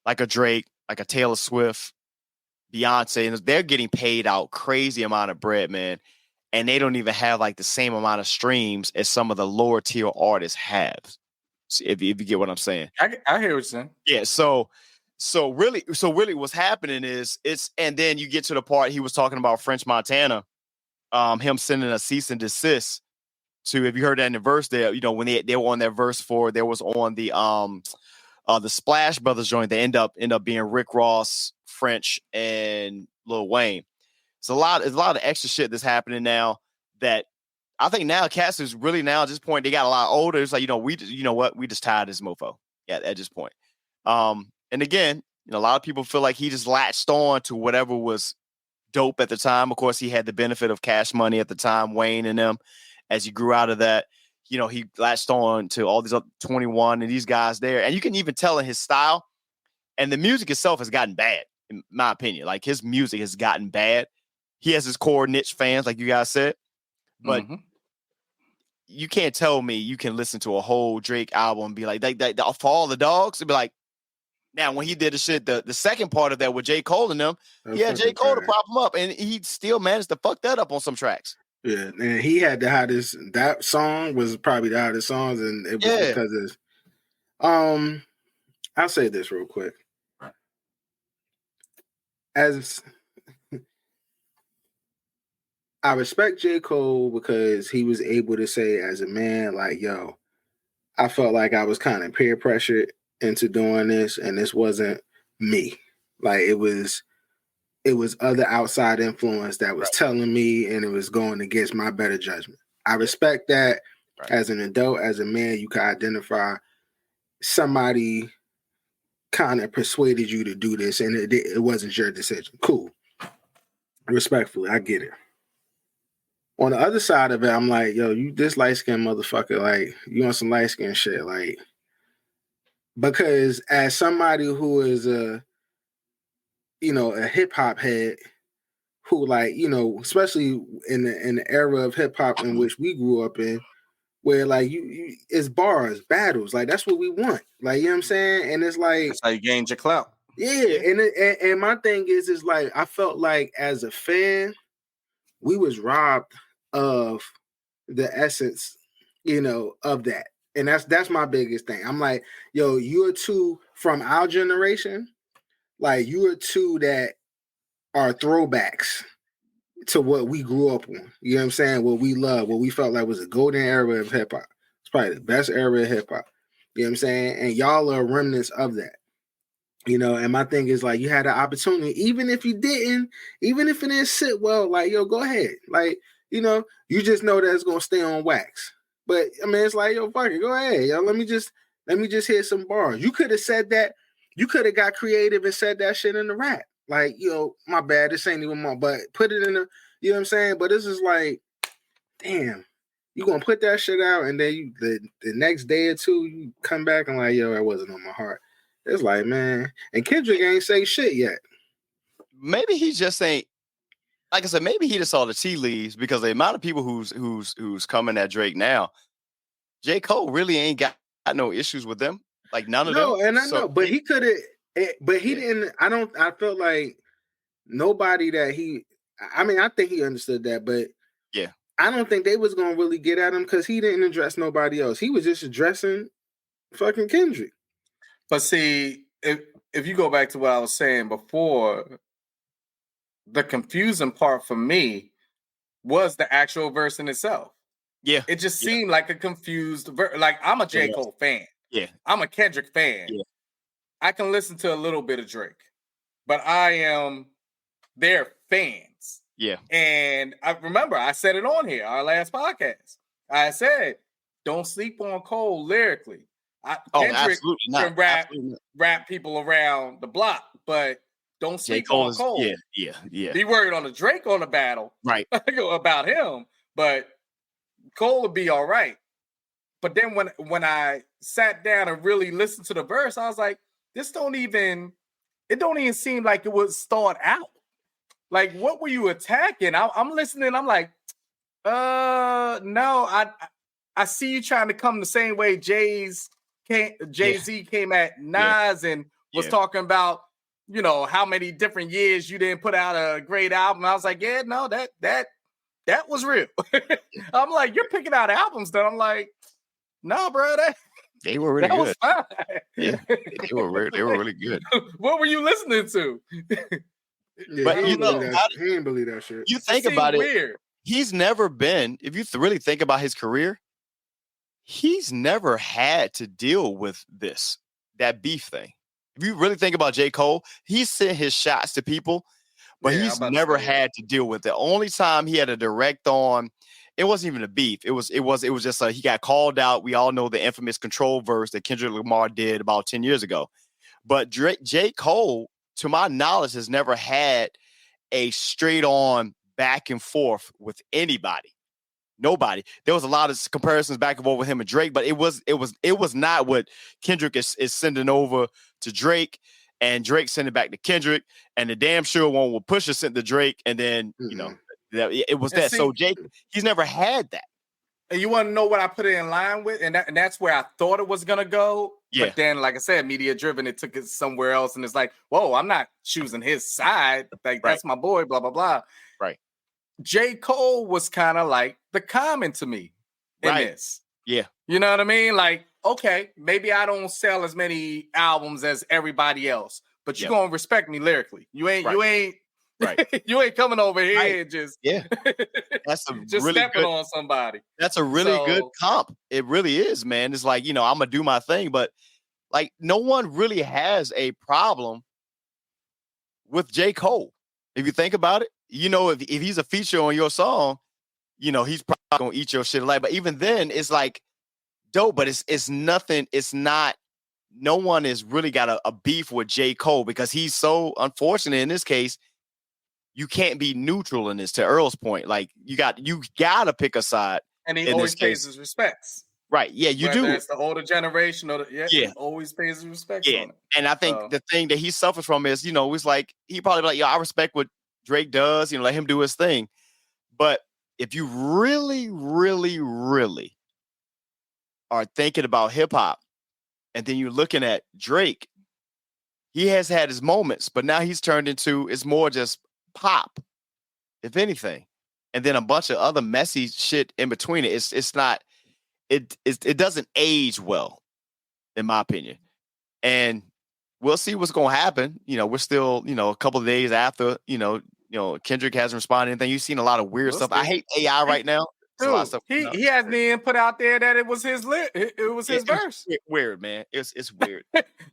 like a Drake, like a Taylor Swift, Beyonce, and they're getting paid out crazy amount of bread, man. And they don't even have like the same amount of streams as some of the lower tier artists have. If you get what I'm saying. I hear what you're saying. Yeah. So really what's happening is and then you get to the part he was talking about French Montana, him sending a cease and desist to, if you heard that in the verse there, when they were on that verse there was on the Splash Brothers joint, they end up being Rick Ross, French, and Lil Wayne. It's a lot of extra shit that's happening now that I think now cats is really now at this point, they got a lot older. It's like, we just tired of this mofo. Yeah, at this point. And again, a lot of people feel like he just latched on to whatever was dope at the time. Of course, he had the benefit of Cash Money at the time, Wayne and them. As he grew out of that, he latched on to all these other 21 and these guys there. And you can even tell in his style, and the music itself has gotten bad, in my opinion. Like, his music has gotten bad. He has his core niche fans, like you guys said. But you can't tell me you can listen to a whole Drake album and be like, for all the dogs, it'd be like, now when he did the shit, the second part of that with J. Cole and them, he had J. Cole to prop him up, and he still managed to fuck that up on some tracks. Yeah, and he had the hottest. That song was probably the hottest songs, and it was because of. I'll say this real quick. As I respect J. Cole because he was able to say as a man, like, yo, I felt like I was kind of peer pressured into doing this, and this wasn't me. Like, it was other outside influence that was telling me, and it was going against my better judgment. I respect that. As an adult, as a man, you can identify somebody kind of persuaded you to do this, and it wasn't your decision. Cool. Respectfully, I get it. On the other side of it, I'm like, yo, you this light-skinned motherfucker, like, you on some light-skinned shit, like, because as somebody who is a hip-hop head, who, like, especially in the era of hip-hop in which we grew up in, where, like, you it's bars, battles, like, that's what we want. Like, you know what I'm saying? And it's like, that's how you gain your clout. Yeah, and my thing is like, I felt like as a fan, we was robbed of the essence, of that. And that's my biggest thing. I'm like, yo, you are two from our generation, like you are two that are throwbacks to what we grew up on. You know what I'm saying? What we love, what we felt like was a golden era of hip hop. It's probably the best era of hip hop. You know what I'm saying? And y'all are remnants of that. And my thing is like you had an opportunity, even if you didn't, even if it didn't sit well, like, yo, go ahead. Like, you just know that it's gonna stay on wax. But I mean, it's like, yo, fuck it, go ahead, yo. Let me just hit some bars. You could have said that, you could have got creative and said that shit in the rap. Like, my bad, this ain't even my, but put it in the, you know what I'm saying? But this is like, damn, you gonna put that shit out and then the next day or two, you come back and like, yo, that wasn't on my heart. It's like, man, and Kendrick ain't say shit yet. Maybe he just ain't. Like I said, maybe he just saw the tea leaves because the amount of people who's coming at Drake now, J. Cole really ain't got no issues with them. Like none of them. No, and I know, but he could have. But he didn't. I felt like nobody that he. I mean, I think he understood that, but yeah, I don't think they was gonna really get at him because he didn't address nobody else. He was just addressing fucking Kendrick. But see, if you go back to what I was saying before, the confusing part for me was the actual verse in itself. Yeah. It just seemed like a confused verse. Like, I'm a J. Cole fan. Yeah. I'm a Kendrick fan. Yeah. I can listen to a little bit of Drake, but I am their fans. Yeah. And I remember I said it on here, our last podcast. I said, don't sleep on Cole lyrically. Kendrick absolutely not. Can rap people around the block, but don't sleep on Cole. Yeah. Be worried on the Drake on the battle, right? About him, but Cole would be all right. But then when I sat down and really listened to the verse, I was like, it don't even seem like it was thought out. Like, what were you attacking? I'm listening. I'm like, no, I see you trying to come the same way Jay-Z came at Nas and was talking about, how many different years you didn't put out a great album. I was like, yeah, no, that was real. I'm like, you're picking out albums that I'm like, no, bro, they were really good. Was fine. Yeah, they were really good. What were you listening to? But he didn't believe that shit. You think about it. Weird. He's never been, if you really think about his career, he's never had to deal with that beef thing. If you really think about J. Cole, he sent his shots to people, but he's never had to deal with it. The only time he had a direct on, it wasn't even a beef. It was just he got called out. We all know the infamous Control verse that Kendrick Lamar did about 10 years ago. But J. Cole, to my knowledge, has never had a straight on back and forth with anybody. Nobody. There was a lot of comparisons back and forth with him and Drake, but it was not what Kendrick is sending over to Drake and Drake sending back to Kendrick, and the damn sure one will Pusha sent to Drake, and then it was that. So Jake, he's never had that. And you want to know what I put it in line with, and that's where I thought it was gonna go. Yeah. But then, like I said, media driven, it took it somewhere else, and it's like, whoa, I'm not choosing his side. Like that's my boy. Blah blah blah. Right. J. Cole was kind of like the common to me in this. Yeah. You know what I mean? Like, okay, maybe I don't sell as many albums as everybody else, but you're gonna respect me lyrically. You ain't you ain't coming over here and just that's a just really stepping good, on somebody. That's a really good comp. It really is, man. It's like, I'm gonna do my thing, but like no one really has a problem with J. Cole. If you think about it, if he's a feature on your song, he's probably gonna eat your shit alive. But even then, it's like dope, but it's nothing. It's not. No one has really got a beef with J. Cole because he's so unfortunate in this case. You can't be neutral in this. To Earl's point, like you gotta pick a side, and he always pays his respects. Right? Yeah, you do. It's the older generation, or he always pays his respects. Yeah, on it. And I think the thing that he suffers from is, it's like he probably like, I respect what Drake does. Let him do his thing. But if you really, really, really are thinking about hip hop, and then you're looking at Drake, he has had his moments, but now he's turned into it's more just pop, if anything. and then a bunch of other messy shit in between it. It's not. It doesn't age well, in my opinion. And we'll see what's going to happen. We're still, a couple of days after, Kendrick hasn't responded to anything. You've seen a lot of weird stuff. I hate AI right now. Dude, a lot of stuff he hasn't even put out there that it was his his verse. It's weird, man. It's weird.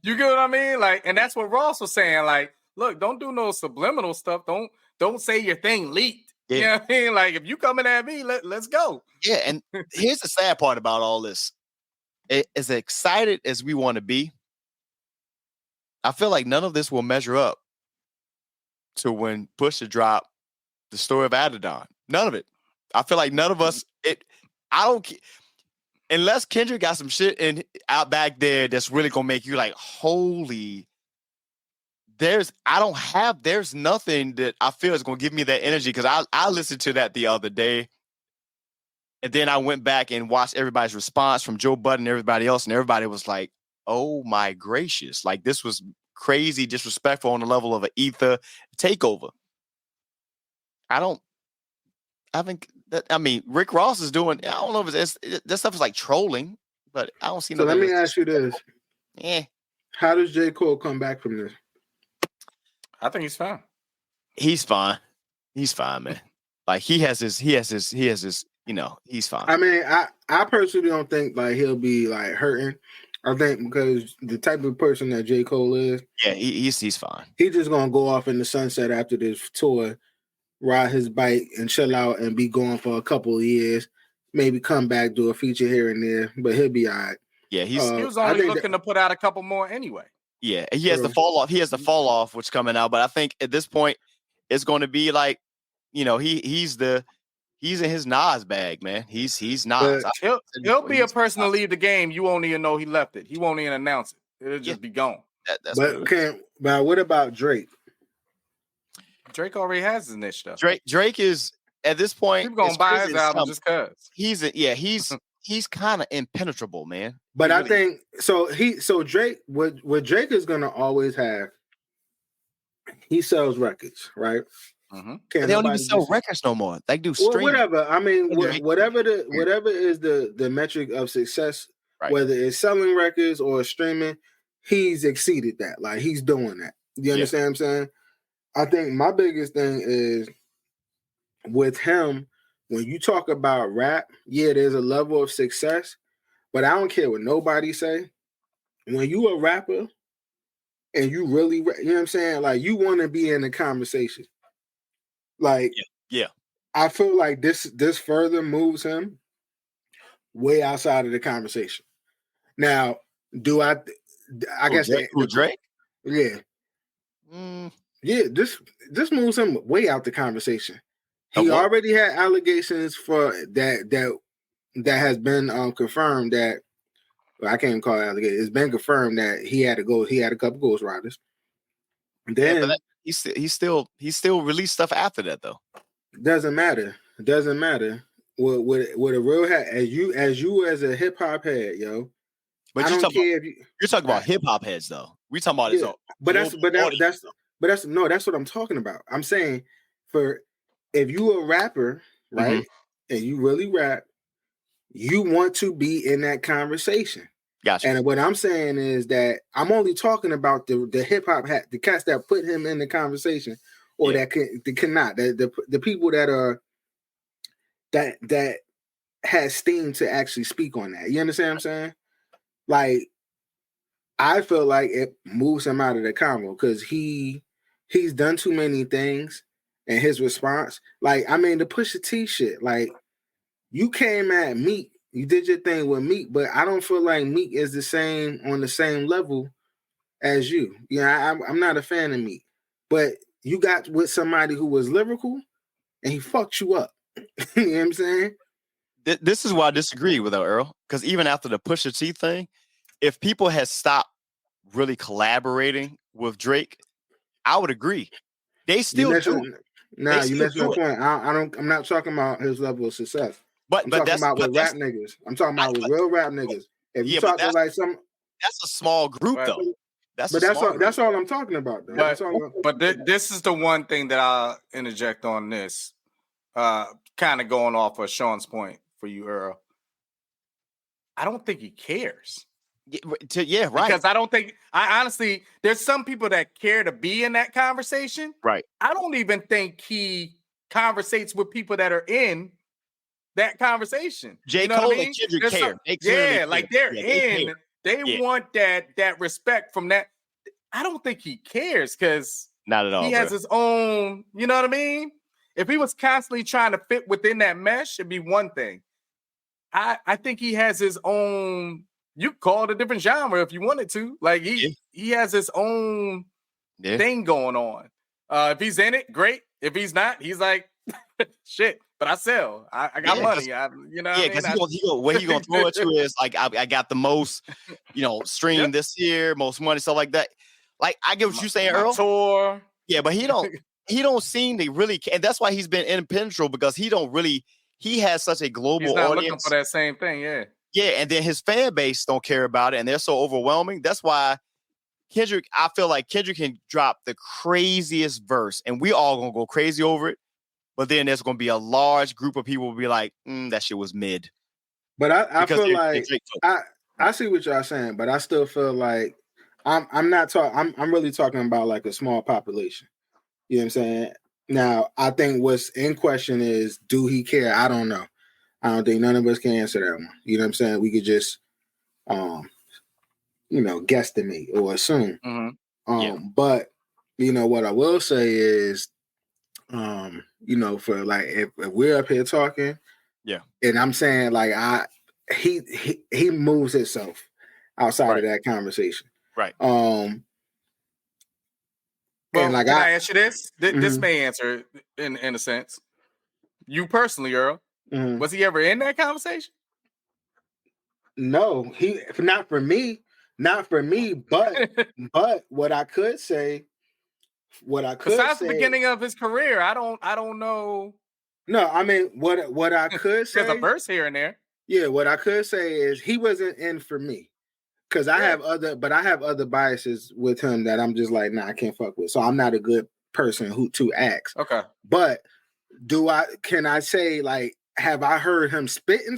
You get what I mean? Like, and that's what Ross was saying. Like, look, don't do no subliminal stuff. Don't say your thing leaked. Yeah. You know what I mean? Like, if you coming at me, let's go. Yeah, and here's the sad part about all this. As excited as we want to be, I feel like none of this will measure up to when Pusha dropped the story of Adidon. None of it. I feel like none of us. I don't. Unless Kendrick got some shit out back there that's really gonna make you like, holy. There's nothing that I feel is gonna give me that energy, because I listened to that the other day, and then I went back and watched everybody's response from Joe Budden and everybody else, and everybody was like, oh my gracious, like this was crazy disrespectful on the level of an ether takeover. Rick Ross is doing, I don't know if this stuff is like trolling, but I don't see. So let me ask you this. Yeah. How does J. Cole come back from this? I think he's fine. He's fine. He's fine, man. Like he has his, he's fine. I mean, I personally don't think like he'll be like hurting. I think because the type of person that J. Cole is. Yeah, he's fine. He's just gonna go off in the sunset after this tour, ride his bike and chill out and be gone for a couple of years. Maybe come back, do a feature here and there, but he'll be all right. Yeah, he was only looking to put out a couple more anyway. Yeah, he has the fall off. He has the fall off, which coming out. But I think at this point, it's going to be like, he's in his Nas bag, man. He's Nas. He'll be a person to leave the game. You won't even know he left it. He won't even announce it. It'll just be gone. But what about Drake? Drake already has his niche stuff. Drake is at this point. People gonna buy his album just cause. He's kind of impenetrable, man. But I think so. Drake, what Drake is gonna always have, he sells records, right? Mm-hmm. They don't even sell records no more. They do streaming. Whatever. I mean, whatever is the metric of success, right. Whether it's selling records or streaming, he's exceeded that. Like he's doing that. You understand what I'm saying? I think my biggest thing is with him, when you talk about rap, there's a level of success, but I don't care what nobody say. When you a rapper and you really, you know what I'm saying? Like you want to be in the conversation. Like, I feel like this further moves him way outside of the conversation. Now, I guess Drake? Yeah. Yeah, this moves him way out the conversation. He already had allegations for that has been confirmed that I can't even call it allegation. It's been confirmed that he had a couple ghostwriters. Then he still released stuff after that though. Doesn't matter. What a real hat as you as a hip hop head, yo. But you're talking about hip hop heads though. We talking about his own. That's what I'm talking about. I'm saying if you a rapper, right, and you really rap, you want to be in that conversation. Gotcha. And what I'm saying is that I'm only talking about the hip hop hat, the cats that put him in the conversation, or that cannot, the people that are that has steam to actually speak on that. You understand what I'm saying? Like, I feel like it moves him out of the combo because he's done too many things, and his response, like, I mean, the Pusha T shit, like, you came at Meek, you did your thing with Meek, but I don't feel like Meek is on the same level as you. Yeah, I'm not a fan of Meek, but you got with somebody who was lyrical, and he fucked you up. You know what I'm saying? This is why I disagree with Earl, because even after the Pusha T thing, if people had stopped really collaborating with Drake, I would agree. They still do. You missed my point. I'm not talking about his level of success. I'm talking about with rap niggas. I'm talking about with real rap niggas. If you talk to like some, that's a small group though. That's all I'm talking about. Though. But this is the one thing that I'll interject on this. kind of going off of Sean's point for you, Earl. I don't think he cares. Yeah, right. Because I honestly, there's some people that care to be in that conversation. Right. I don't even think he conversates with people that are in that conversation. J. You know Cole what I mean? and Kendrick care. Like they're in. They want that respect from that. I don't think he cares because not at all. He has his own, you know what I mean? If he was constantly trying to fit within that mesh, it'd be one thing. I think he has his own. You call it a different genre if you wanted to. Like he has his own thing going on. If he's in it, great. If he's not, he's like, shit. But I sell. I got money. Because what he gonna throw at you is like I got the most, stream this year, most money, stuff like that. Like I get what you're saying, Earl. Tour. Yeah, but he don't seem to really, and that's why he's been impenetrable because he has such a global He's not audience. Looking for that same thing, yeah. Yeah, and then his fan base don't care about it, and they're so overwhelming. That's why Kendrick, I feel like Kendrick can drop the craziest verse, and we all gonna go crazy over it. But then there's gonna be a large group of people will be like, that shit was mid. But I feel like I see what y'all saying, but I still feel like I'm not talking. I'm really talking about like a small population. You know what I'm saying? Now, I think what's in question is, do he care? I don't know. I don't think none of us can answer that one. You know what I'm saying? We could just, guesstimate or assume. Mm-hmm. But what I will say is, for like if we're up here talking, and I'm saying like he moves himself outside of that conversation, right? Well, like can I ask you this? This may answer in a sense. You personally, Earl, was he ever in that conversation? No, not for me. But what I could say, besides the beginning of his career, I don't know. No, I mean what I could say. There's a verse here and there. Yeah, what I could say is he wasn't in for me. Because I have other biases with him that I'm just like, nah, I can't fuck with. So I'm not a good person to ask. Okay. But can I say, like, have I heard him spitting?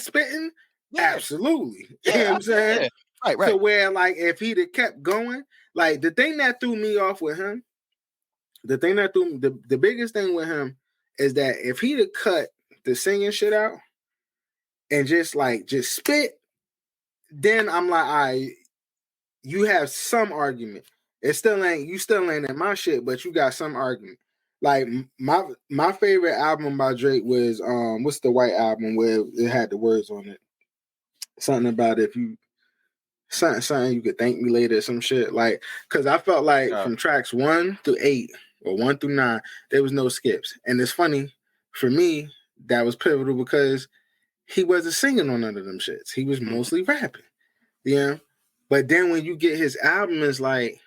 Yeah. Absolutely. Yeah. You know what I'm saying? Yeah. Right. So where, like, if he'd have kept going, like the thing that threw me off with him, the biggest thing with him is that if he'd have cut the singing shit out and just spit, then I'm like, all right, you have some argument. You still ain't in my shit, but you got some argument. Like my favorite album by Drake was what's the white album where it had the words on it? Something about if you something you could thank me later, some shit. Like, cause I felt like from tracks 1 through 8 or 1 through 9, there was no skips. And it's funny, for me, that was pivotal because he wasn't singing on none of them shits. He was mostly rapping. Yeah. But then when you get his album, it's like,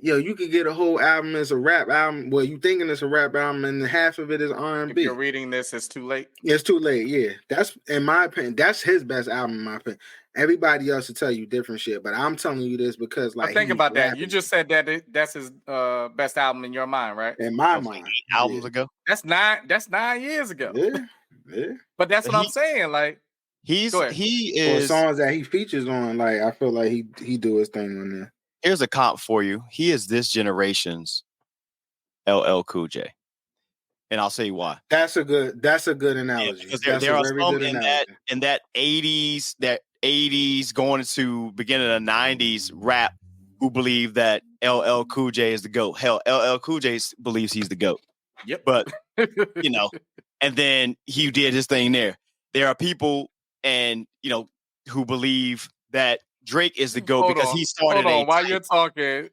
you could get a whole album as a rap album. Well, you thinking it's a rap album, and half of it is R&B. If you're reading this, it's too late. It's too late. Yeah, that's in my opinion. That's his best album, in my opinion. Everybody else will tell you different shit, but I'm telling you this because, like, think about that. You just said that that's his best album in your mind, right? In my mind, 8 albums ago. That's 9 years ago. Yeah. But that's what I'm saying. Like, he is or songs that he features on. Like, I feel like he do his thing on there. Here's a comp for you. He is this generation's LL Cool J, and I'll say why. That's a good analogy. Yeah, because there are some in that 80s going into beginning of the 90s rap who believe that LL Cool J is the GOAT. Hell, LL Cool J believes he's the GOAT. Yep. But and then he did his thing there. There are people who believe that Drake is the GOAT because he started. Hold on, while you're talking,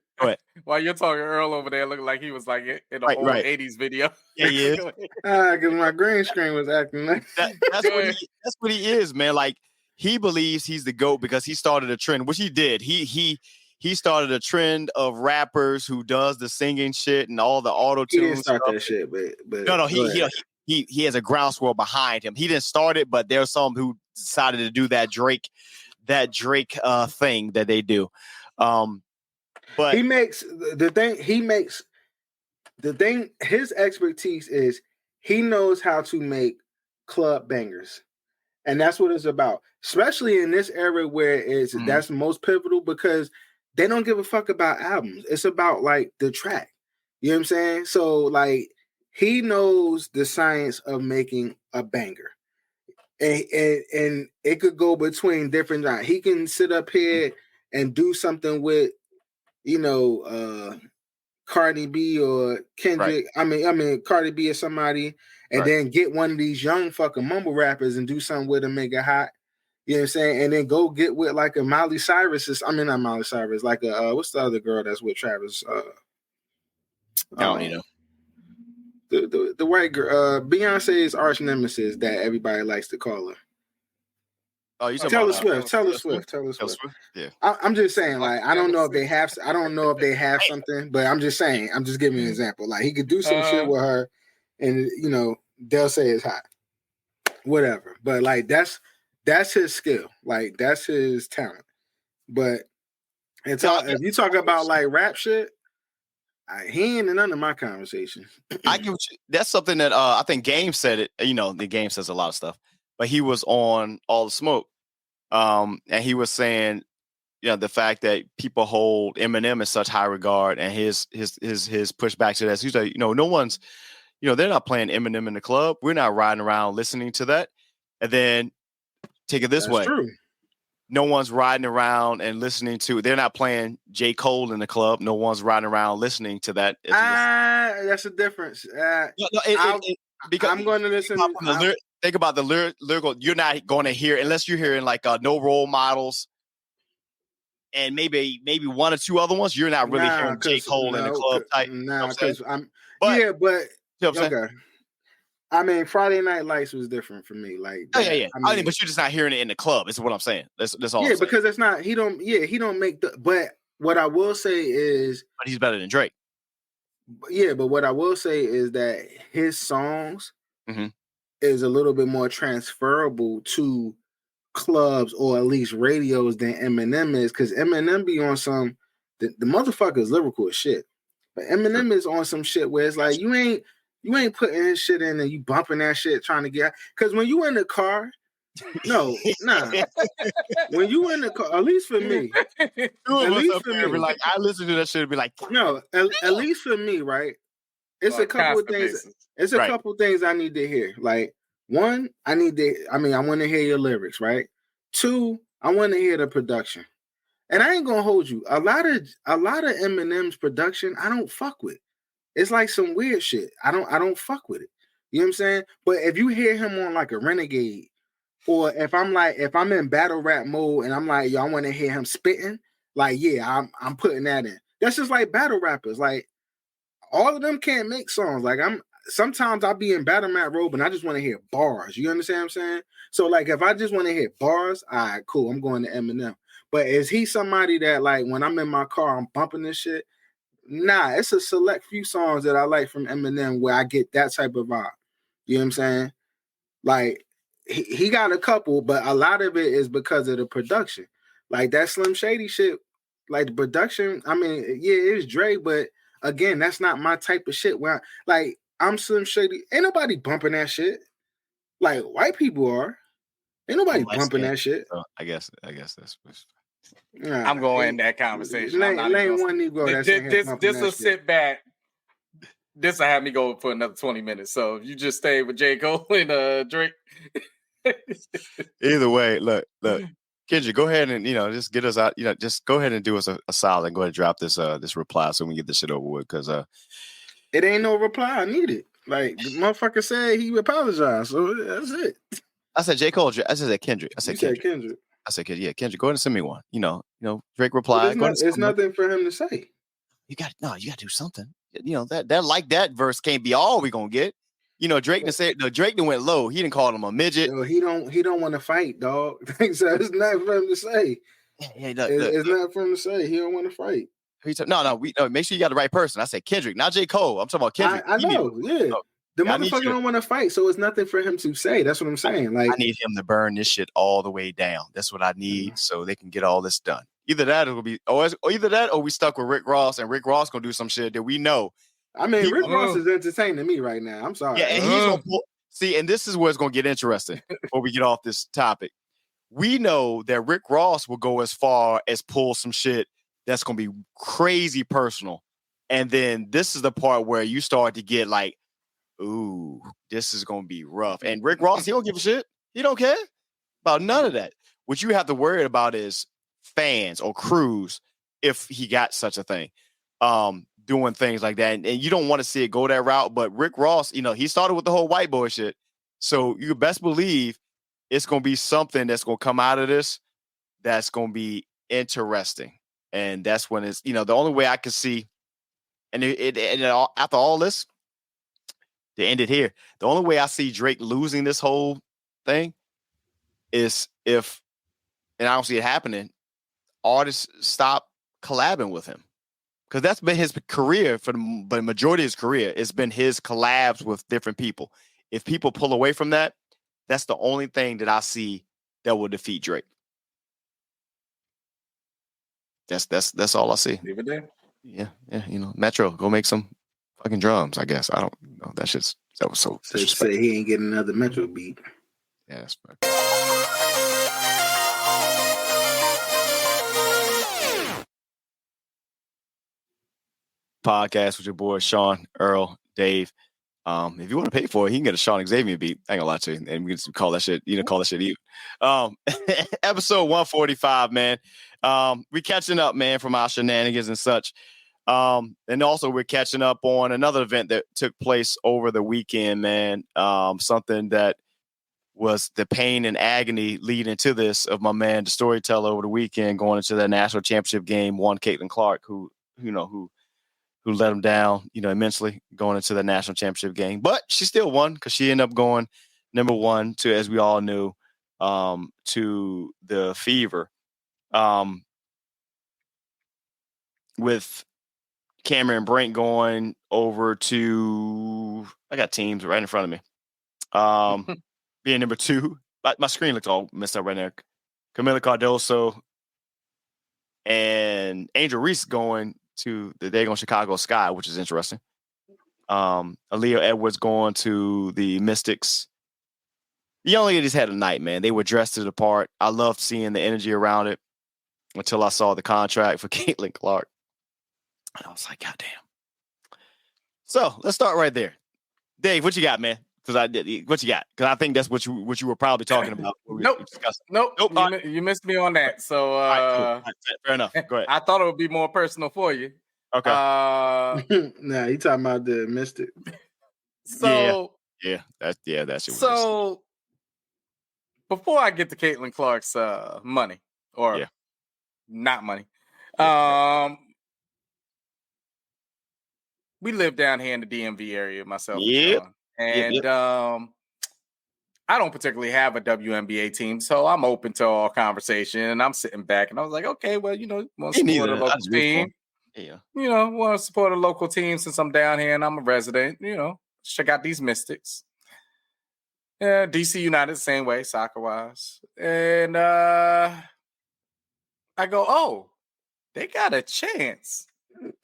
Earl over there looked like he was like in an old 80s video. Yeah, he is. Because my green screen was acting like that's what he is, man. Like, he believes he's the GOAT because he started a trend, which he did. He started a trend of rappers who does the singing shit and all the auto tunes. He didn't start that shit, but no, he has a groundswell behind him. He didn't start it, but there's some who decided to do that Drake thing that they do. But his expertise is he knows how to make club bangers. And that's what it's about, especially in this era where that's most pivotal because they don't give a fuck about albums. It's about like the track. You know what I'm saying? So like he knows the science of making a banger. And it could go between different genres. He can sit up here and do something with, Cardi B or Kendrick. Right. I mean Cardi B or somebody, and then get one of these young fucking mumble rappers and do something with them, make it hot. You know what I'm saying? And then go get with like a Miley Cyrus. I mean, not Miley Cyrus, like a what's the other girl that's with Travis? I don't know. The white girl, Beyonce's arch nemesis that everybody likes to call her. Oh, you talking Taylor about Swift. Taylor Swift. Yeah. I'm just saying, like, I don't know if they have something, but I'm just saying, I'm just giving an example. Like, he could do some shit with her, and they'll say it's hot, whatever. But like, that's his skill, like that's his talent. But if you talk about like rap shit, he ain't in none of my conversation. I get what that's something that I think Game said it. The Game says a lot of stuff, but he was on All the Smoke. And he was saying, the fact that people hold Eminem in such high regard, and his pushback to that. So he's like, no one's, they're not playing Eminem in the club. We're not riding around listening to that. And then take it this way. True. No one's riding around and listening to. They're not playing J. Cole in the club. No one's riding around listening to that. That's a difference. Because I'm going to listen. Think about the lyrical. You're not going to hear unless you're hearing like No Role Models, and maybe one or two other ones. You're not really hearing J. Cole in the club type. Because okay. I mean, Friday Night Lights was different for me. Like, yeah. I mean, but you're just not hearing it in the club. Is what I'm saying. That's all. Yeah, because it's not. He don't make the. But what I will say is, but he's better than Drake. Yeah, but what I will say is that his songs is a little bit more transferable to clubs or at least radios than Eminem is, because Eminem be on some the motherfucker is lyrical as shit, but Eminem is on some shit where it's like you ain't putting his shit in and you bumping that shit trying to get, because when you in the car, when you in the car, at least for me, like I listen to that shit and be like, no, at least for me, right? It's a couple of things. It's a couple things I need to hear. Like, one, I want to hear your lyrics, right? Two, I want to hear the production. And I ain't gonna hold you. A lot of Eminem's production, I don't fuck with. It's like some weird shit. I don't fuck with it. You know what I'm saying? But if you hear him on like a Renegade, or if I'm in battle rap mode and I'm like, yo, I want to hear him spitting, like, yeah, I'm putting that in. That's just like battle rappers. Like, all of them can't make songs. Like, sometimes I'll be in battle rap mode and I just want to hear bars. You understand what I'm saying? So like, if I just want to hear bars, all right, cool, I'm going to Eminem. But is he somebody that, like, when I'm in my car, I'm bumping this shit? Nah, it's a select few songs that I like from Eminem where I get that type of vibe. You know what I'm saying? Like, he got a couple, but a lot of it is because of the production. Like that Slim Shady shit, like the production, I mean, yeah, it's Dre, but again, that's not my type of shit. Where I'm Slim Shady, ain't nobody bumping that shit. Like, white people are. Ain't nobody bumping that shit. So I guess that's. I'm going in that conversation. Lane one Negro. This will sit back. This will have me go for another 20 minutes. So if you just stay with J. Cole and Drake. Either way, look, Kendra, go ahead and just get us out. Just go ahead and do us a solid and go ahead and drop this reply so we can get this shit over with. Because it ain't no reply. I need it. Like, the motherfucker said he apologized, so that's it. I said J. Cole. I said Kendrick. I said Kendrick. I said, yeah, Kendrick, go ahead and send me one. Drake replied. There's nothing for him to say. You got to do something. That verse can't be all we gonna get. Drake done went low. He didn't call him a midget. He don't want to fight, dog. So it's not for him to say. It's not for him to say. He don't want to fight. No. Make sure you got the right person. I said Kendrick, not J. Cole. I'm talking about Kendrick. I know. Yeah. The motherfucker don't want to fight, so it's nothing for him to say. That's what I'm saying. Like, I need him to burn this shit all the way down. That's what I need, so they can get all this done. Either that, or we stuck with Rick Ross, and Rick Ross gonna do some shit that we know I mean, Rick Ross is entertaining to me right now. I'm sorry. Yeah, and he's gonna pull. See, and this is where it's gonna get interesting before we get off this topic. We know that Rick Ross will go as far as pull some shit that's gonna be crazy personal. And then this is the part where you start to get like, ooh, this is gonna be rough. And Rick Ross, he don't give a shit. He don't care about none of that. What you have to worry about is fans or crews, if he got such a thing, doing things like that. And you don't want to see it go that route. But Rick Ross, he started with the whole white boy shit. So you best believe it's gonna be something that's gonna come out of this that's gonna be interesting. And that's when it's, the only way I can see, and after all this, to end it here, the only way I see Drake losing this whole thing is if, and I don't see it happening, artists stop collabing with him. Because that's been his career for the majority of his career. It's been his collabs with different people. If people pull away from that, that's the only thing that I see that will defeat Drake. That's all I see. Leave it there. Yeah. Metro, go make some fucking drums, I guess. I don't know. That was so say he ain't getting another Metro beat. Yeah, that's fucking. Podcast with your boy Sean, Earl, Dave. If you want to pay for it, he can get a Sean Xavier beat. I ain't gonna lie to you, and we can call that shit. Call that shit even. Episode 145, man. We catching up, man, from our shenanigans and such. And also we're catching up on another event that took place over the weekend, man. Something that was the pain and agony leading to this of my man, DaStoreytella, over the weekend, going into the national championship game, won Caitlin Clark, who let him down, immensely going into the national championship game. But she still won because she ended up going number one to, as we all knew, to the Fever. With Cameron Brink going over to, I got teams right in front of me. Being number two. My screen looks all messed up right now. Camila Cardoso and Angel Reese going to the Dagon Chicago Sky, which is interesting. Aaliyah Edwards going to the Mystics. The young ladies had a night, man. They were dressed to the part. I loved seeing the energy around it until I saw the contract for Caitlin Clark. And I was like, God damn. So let's start right there. Dave, what you got, man? What you got? Because I think that's what you were probably talking about. Nope. You missed me on that. So right, cool. Fair enough. Go ahead. I thought it would be more personal for you. Okay. Nah, you talking about the Mystic. So that's it. So before I get to Caitlin Clark's money or not money, we live down here in the DMV area, myself and Sean. I don't particularly have a WNBA team, so I'm open to all conversation. And I'm sitting back, and I was like, okay, well, want to support a local team. Yeah. Want to support a local team since I'm down here and I'm a resident. Check out these Mystics. Yeah, DC United, same way, soccer-wise. And I go, oh, they got a chance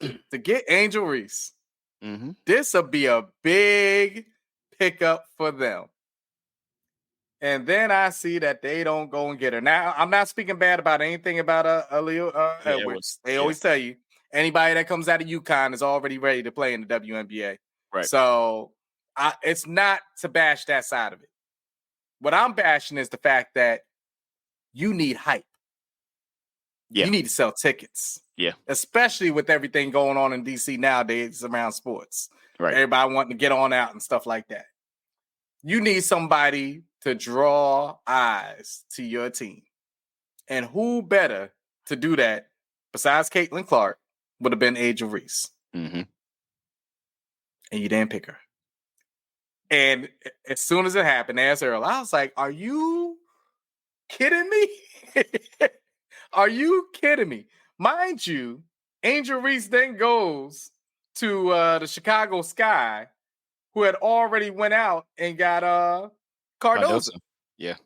to get Angel Reese. Mm-hmm. This will be a big pickup for them. And then I see that they don't go and get her. Now, I'm not speaking bad about anything about Aaliyah Edwards. They always tell you, anybody that comes out of UConn is already ready to play in the WNBA. Right. So it's not to bash that side of it. What I'm bashing is the fact that you need hype. Yeah. You need to sell tickets. Yeah. Especially with everything going on in DC nowadays around sports. Right. Everybody wanting to get on out and stuff like that. You need somebody to draw eyes to your team. And who better to do that besides Caitlin Clark would have been Angel Reese. Mm-hmm. And you didn't pick her. And as soon as it happened, as Earl, I was like, are you kidding me? Are you kidding me? Mind you, Angel Reese then goes to the Chicago Sky, who had already went out and got Cardoso. Yeah.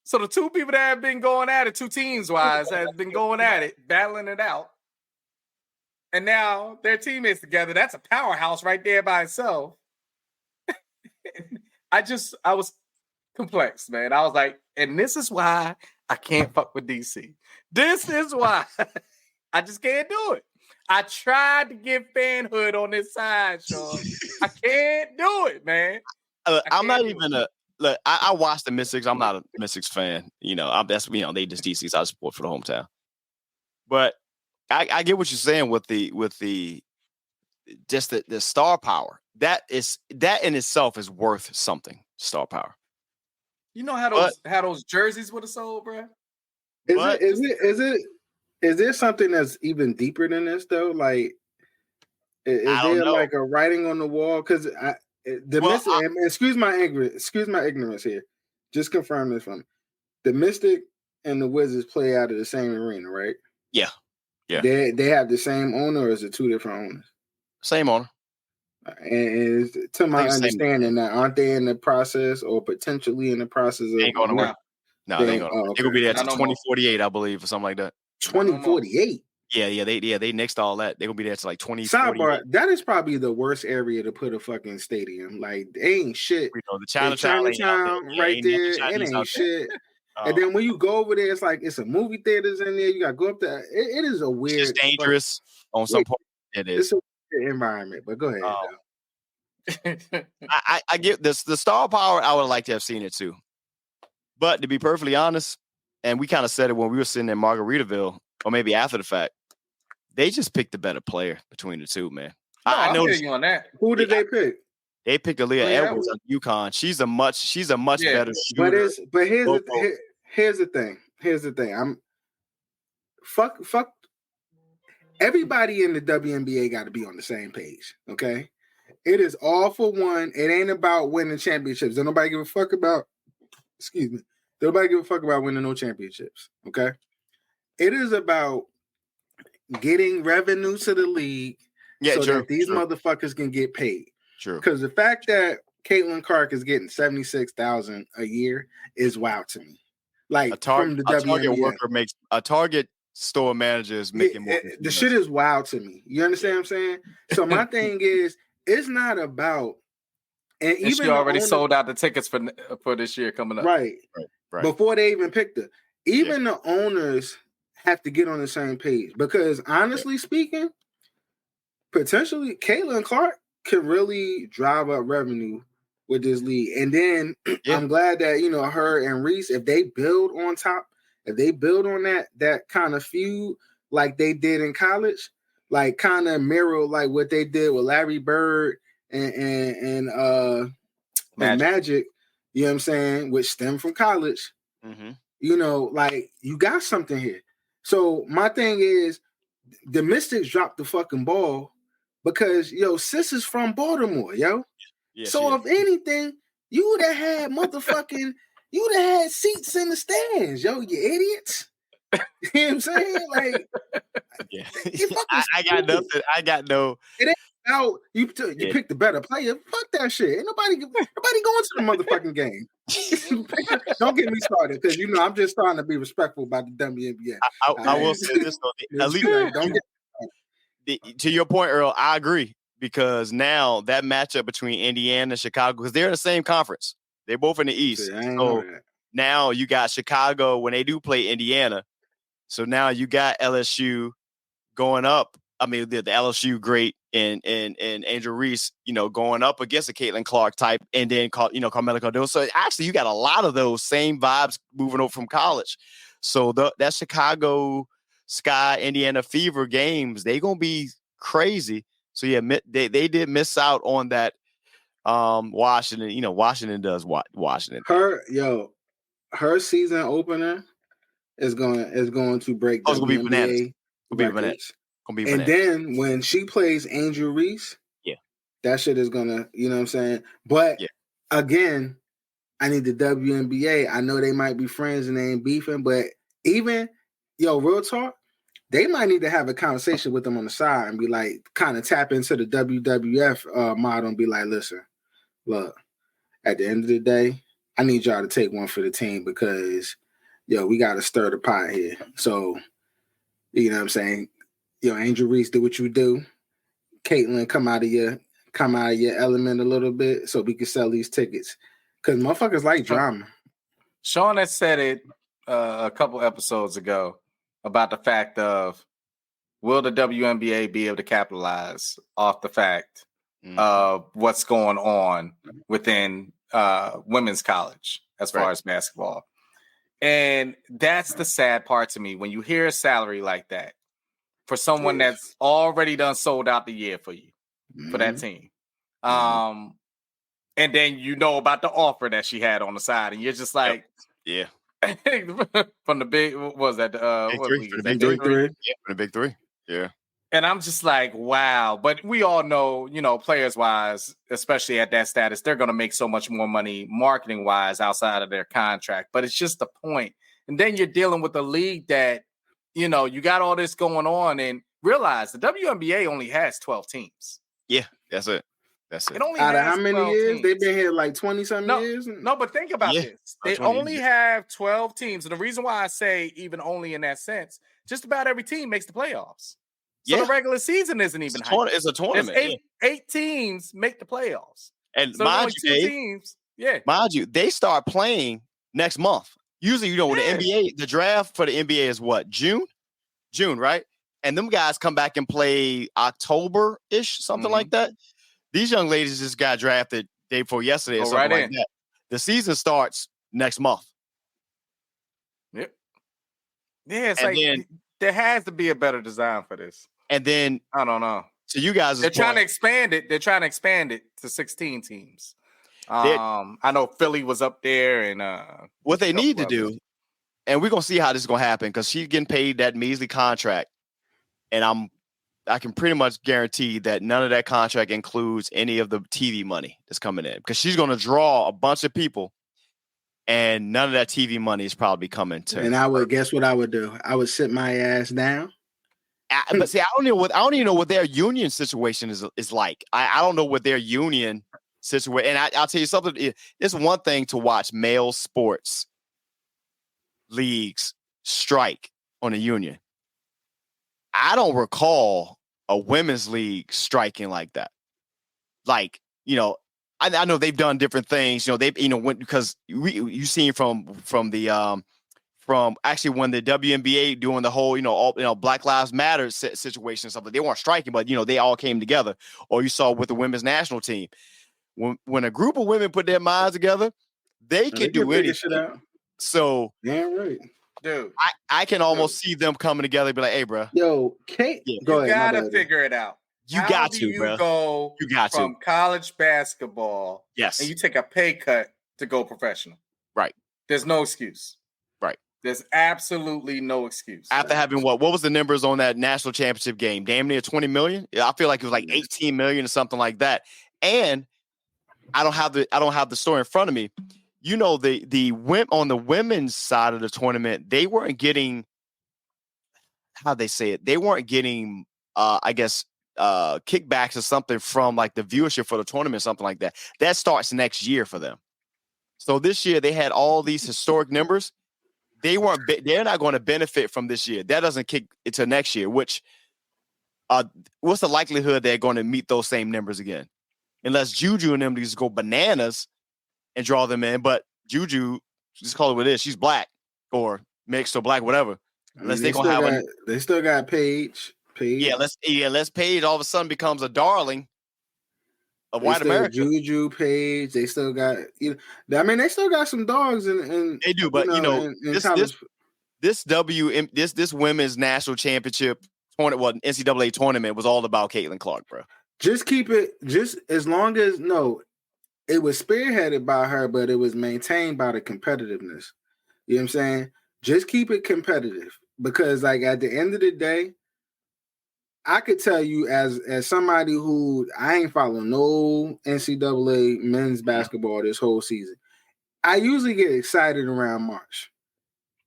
So the two people that have been going at it, two teams wise, have been going at it, battling it out. and now their team is together. That's a powerhouse right there by itself. I was complex, man. I was like, and this is why I can't fuck with DC. This is why I just can't do it. I tried to get fanhood on this side, Sean. I can't do it, man. I'm not even look. I watch the Mystics. I'm not a Mystics fan. You know, they just DC's I support for the hometown. But I get what you're saying with the just the star power. That in itself is worth something. Star power. You know how those jerseys would have sold, bro? Is there something that's even deeper than this though? Like, is there like a writing on the wall? Because excuse my ignorance here. Just confirm this for me. The Mystic and the Wizards play out of the same arena, right? Yeah. They have the same owner, or is it two different owners? Same owner. And to my understanding, now aren't they in the process or potentially in the process of? Ain't going to work. No, they ain't going to work. They're going to be there to 2048, I believe, or something like that. 2048. Yeah, they nixed all that. They're gonna be there to like 2048. Sidebar, that is probably the worst area to put a fucking stadium. Like, they ain't shit. You know, the Chinatown right there, it ain't shit. And then when you go over there, it's like it's a movie theaters in there. You gotta go up there. It is a weird, it's dangerous on some point. It is. It's a weird environment, but go ahead. I get this. The star power, I would like to have seen it too. But to be perfectly honest, and we kind of said it when we were sitting in Margaritaville, or maybe after the fact, they just picked the better player between the two, man. No, I know you on that. Who did they pick? They picked Aaliyah Edwards on UConn. She's a much better shooter. But here's the thing. I'm fuck. Everybody in the WNBA got to be on the same page, okay? It is all for one. It ain't about winning championships. Don't nobody give a fuck about. Excuse me. Nobody give a fuck about winning no championships, okay? It is about getting revenue to the league that these motherfuckers can get paid. True. Because the fact that Caitlin Clark is getting $76,000 a year is wild to me. Like, from the WNBA. A Target store manager is making more. The shit is wild to me. You understand what I'm saying? So my thing is, it's not about. And even she already sold out the tickets for this year coming up. Right. Before they even picked her. Even the owners have to get on the same page, because honestly speaking, potentially Caitlin Clark can really drive up revenue with this league. And then I'm glad that, you know, her and Reese, if they build on top, if they build on that kind of feud like they did in college, like kind of mirror like what they did with Larry Bird and Magic, you know what I'm saying, which stemmed from college. Mm-hmm. You know, like, you got something here. So my thing is, the Mystics dropped the fucking ball because, sis is from Baltimore, yo. Yes, so if anything, you would have had seats in the stands, yo, you idiots. You know what I'm saying? Like, I got nothing. I got no. It ain't out. You picked the better player. Fuck that shit. Ain't nobody going to the motherfucking game. Don't get me started, because I'm just trying to be respectful about the WNBA. I will say this though. At least to your point, Earl, I agree, because now that matchup between Indiana and Chicago, because they're in the same conference, they're both in the East. So now you got Chicago when they do play Indiana. So now you got LSU going up. I mean, the LSU great and Angel Reese, going up against a Caitlin Clark type, and then Carmela Cardone. So actually, you got a lot of those same vibes moving over from college. So that Chicago Sky Indiana Fever games, they gonna be crazy. So yeah, they did miss out on that. Washington, Washington does what Washington. Her season opener is going to break the WNBA records. And then when she plays Angel Reese, that shit is gonna, you know what I'm saying? But again, I need the WNBA. I know they might be friends and they ain't beefing, but even, real talk, they might need to have a conversation with them on the side and be like, kind of tap into the WWF model and be like, listen, look, at the end of the day, I need y'all to take one for the team, because, we got to stir the pot here. So, you know what I'm saying? Angel Reese, do what you do. Caitlin, come out of your element a little bit so we can sell these tickets. Because motherfuckers like drama. Sean has said it a couple episodes ago about the fact of, will the WNBA be able to capitalize off the fact of what's going on within women's college as far as basketball? And that's the sad part to me when you hear a salary like that for someone that's already done sold out the year for you, for that team. And then you know about the offer that she had on the side, and you're just like, from the big, what was that? Big three. Yeah, from the big three. Yeah. And I'm just like, wow. But we all know, players wise, especially at that status, they're going to make so much more money marketing wise outside of their contract. But it's just the point. And then you're dealing with a league that, you got all this going on, and realize the WNBA only has 12 teams. Yeah, that's it. It only out has of how many years? Teams. They've been here like 20-something years? No, but think about this. They only have 12 teams. And the reason why I say even only in that sense, just about every team makes the playoffs. So the regular season isn't even high. It's a tournament. Eight teams make the playoffs. And so mind you, two teams. Yeah. Mind you, they start playing next month. Usually, with the NBA, the draft for the NBA is what? June, right? And them guys come back and play October-ish, something like that. These young ladies just got drafted day before yesterday or something like that. The season starts next month. Yep. Yeah, it's there has to be a better design for this. And then I don't know. So you guys, they're trying to expand it. They're trying to expand it to 16 teams. I know Philly was up there, and what they need to do, and we're gonna see how this is gonna happen because she's getting paid that measly contract, and I can pretty much guarantee that none of that contract includes any of the TV money that's coming in because she's gonna draw a bunch of people, and none of that TV money is probably coming to. And I would guess what I would do. I would sit my ass down. But see, I don't even know what their union situation is like. I don't know what their union situation. And I'll tell you something. It's one thing to watch male sports leagues strike on a union. I don't recall a women's league striking like that. Like, I know they've done different things. They've because you seen from actually when the WNBA doing the whole, all, Black Lives Matter situation and stuff, they weren't striking, but they all came together. Or you saw with the women's national team, when a group of women put their minds together, they can do anything. So yeah, right, dude. I can almost see them coming together and be like, "Hey, bro, Kate, you gotta figure it out. You got to, bro. You got from college basketball, yes, and you take a pay cut to go professional, right? There's no excuse. There's absolutely no excuse. After having what was the numbers on that national championship game? Damn near 20 million. I feel like it was like 18 million or something like that. And I don't have the story in front of me. On the women's side of the tournament, they weren't getting, how'd they say it? They weren't getting kickbacks or something from like the viewership for the tournament, something like that. That starts next year for them. So this year they had all these historic numbers. They're not going to benefit from this year. That doesn't kick into next year, which what's the likelihood they're going to meet those same numbers again? Unless Juju and them just go bananas and draw them in. But Juju, just call it what it is. She's black or mixed or black, whatever. Unless they still got Paige. Yeah, unless Paige all of a sudden becomes a darling of white America. Juju, Paige, they still got they still got some dogs and they do, but this women's national championship tournament, NCAA tournament was all about Caitlin Clark, bro. Just keep it, just as long as it was spearheaded by her, but it was maintained by the competitiveness. You know what I'm saying? Just keep it competitive because, like, at the end of the day, I could tell you as somebody who I ain't following no NCAA men's basketball this whole season. I usually get excited around March.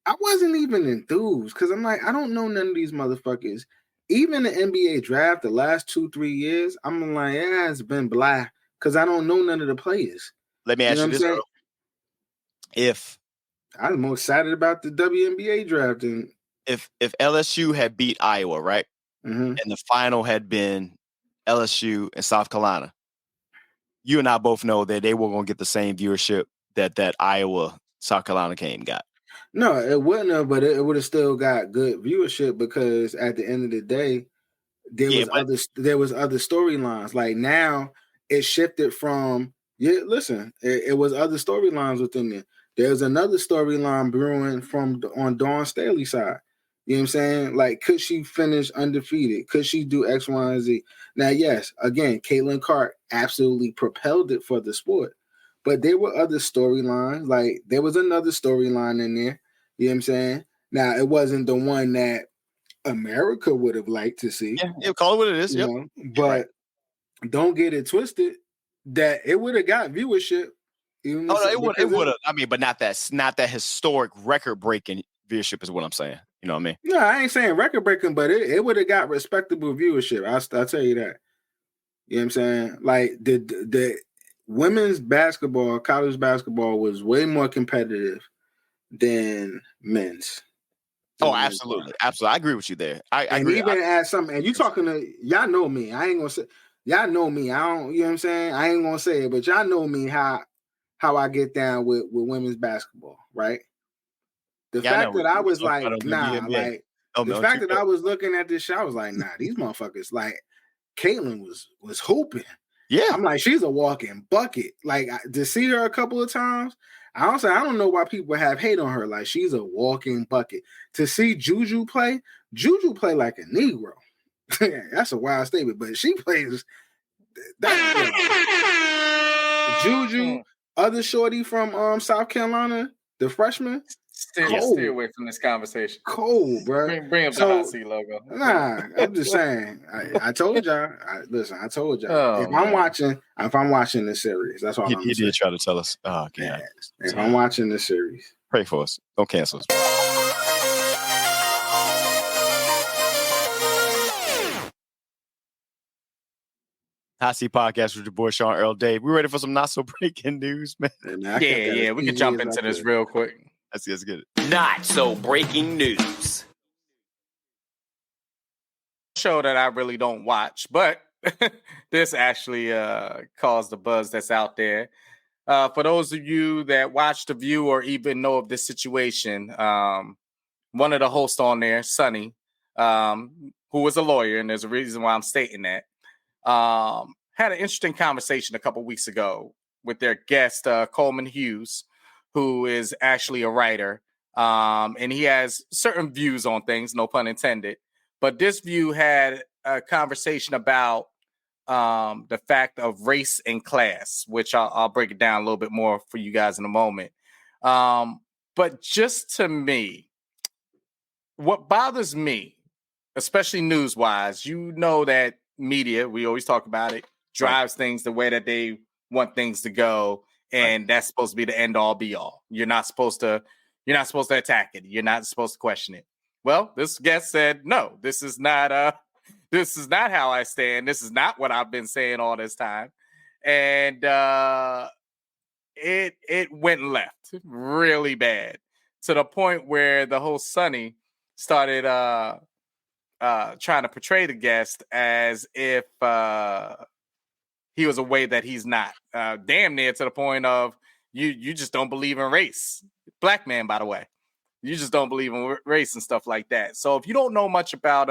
I wasn't even enthused because I'm like, I don't know none of these motherfuckers. Even the NBA draft, the last 2-3 years, I'm like, it's been blah because I don't know none of the players. Let me ask you this, bro. If I'm more excited about the WNBA draft than if LSU had beat Iowa, right? and the final had been LSU and South Carolina, you and I both know that they were going to get the same viewership that Iowa, South Carolina game got. No, it wouldn't have, but it would have still got good viewership because at the end of the day, there was other storylines. Like now, it shifted from it was other storylines within there. There's another storyline brewing on Dawn Staley's side. You know what I'm saying? Like, could she finish undefeated? Could she do X, Y, and Z? Now, yes, again, Caitlin Clark absolutely propelled it for the sport. But there were other storylines. Like, there was another storyline in there. You know what I'm saying? Now, it wasn't the one that America would have liked to see. Yeah, call it what it is. Yep. But don't get it twisted that it would have got viewership. It would have. I mean, but not that historic record-breaking viewership is what I'm saying. You know what I mean? No, I ain't saying record-breaking, but it would have got respectable viewership. I'll tell you that. You know what I'm saying? Like the women's basketball, college basketball was way more competitive than men's. Oh, absolutely. Absolutely. I agree with you there. I agree. Even add something, and you talking to, y'all know me. I ain't going to say, y'all know me. I don't, you know what I'm saying? I ain't going to say it, but y'all know me how I get down with women's basketball, right? The fact that I was like, nah, like, the fact that I was looking at this shit, I was like, nah, these motherfuckers, like, Caitlin was hooping. Yeah. I'm like, she's a walking bucket. Like, to see her a couple of times, I don't know why people have hate on her. Like, she's a walking bucket. To see Juju play like a Negro. That's a wild statement, but she plays that. Juju, other shorty from South Carolina, the freshman. Stay away from this conversation. Cold, bro. Bring up the hot seat logo. Nah, I'm just saying. I told y'all. Listen, I told y'all. Oh, if I'm watching the series, that's all I'm saying. He did try to tell us. Oh, God. Yeah. If I'm watching the series, pray for us. Don't cancel us. Hot Seat Podcast with your boy Sean Earl Dave. We ready for some not so breaking news, man? Yeah. We can jump into this real quick. Let's get it. Not so breaking news. Show that I really don't watch, but this actually caused the buzz that's out there. For those of you that watch The View or even know of this situation, one of the hosts on there, Sonny, who was a lawyer, and there's a reason why I'm stating that, had an interesting conversation a couple weeks ago with their guest, Coleman Hughes, who is actually a writer, and he has certain views on things, no pun intended. But this view had a conversation about the fact of race and class, which I'll break it down a little bit more for you guys in a moment. But just to me, what bothers me, especially news-wise, you know that media, we always talk about it, drives things the way that they want things to go. And that's supposed to be the end all be all. You're not supposed to attack it. You're not supposed to question it. Well, this guest said, no, this is not how I stand. This is not what I've been saying all this time. And it went left really bad to the point where the whole Sonny started trying to portray the guest as if he was a way that he's not. Damn near to the point of you just don't believe in race. Black man, by the way. You just don't believe in race and stuff like that. So if you don't know much about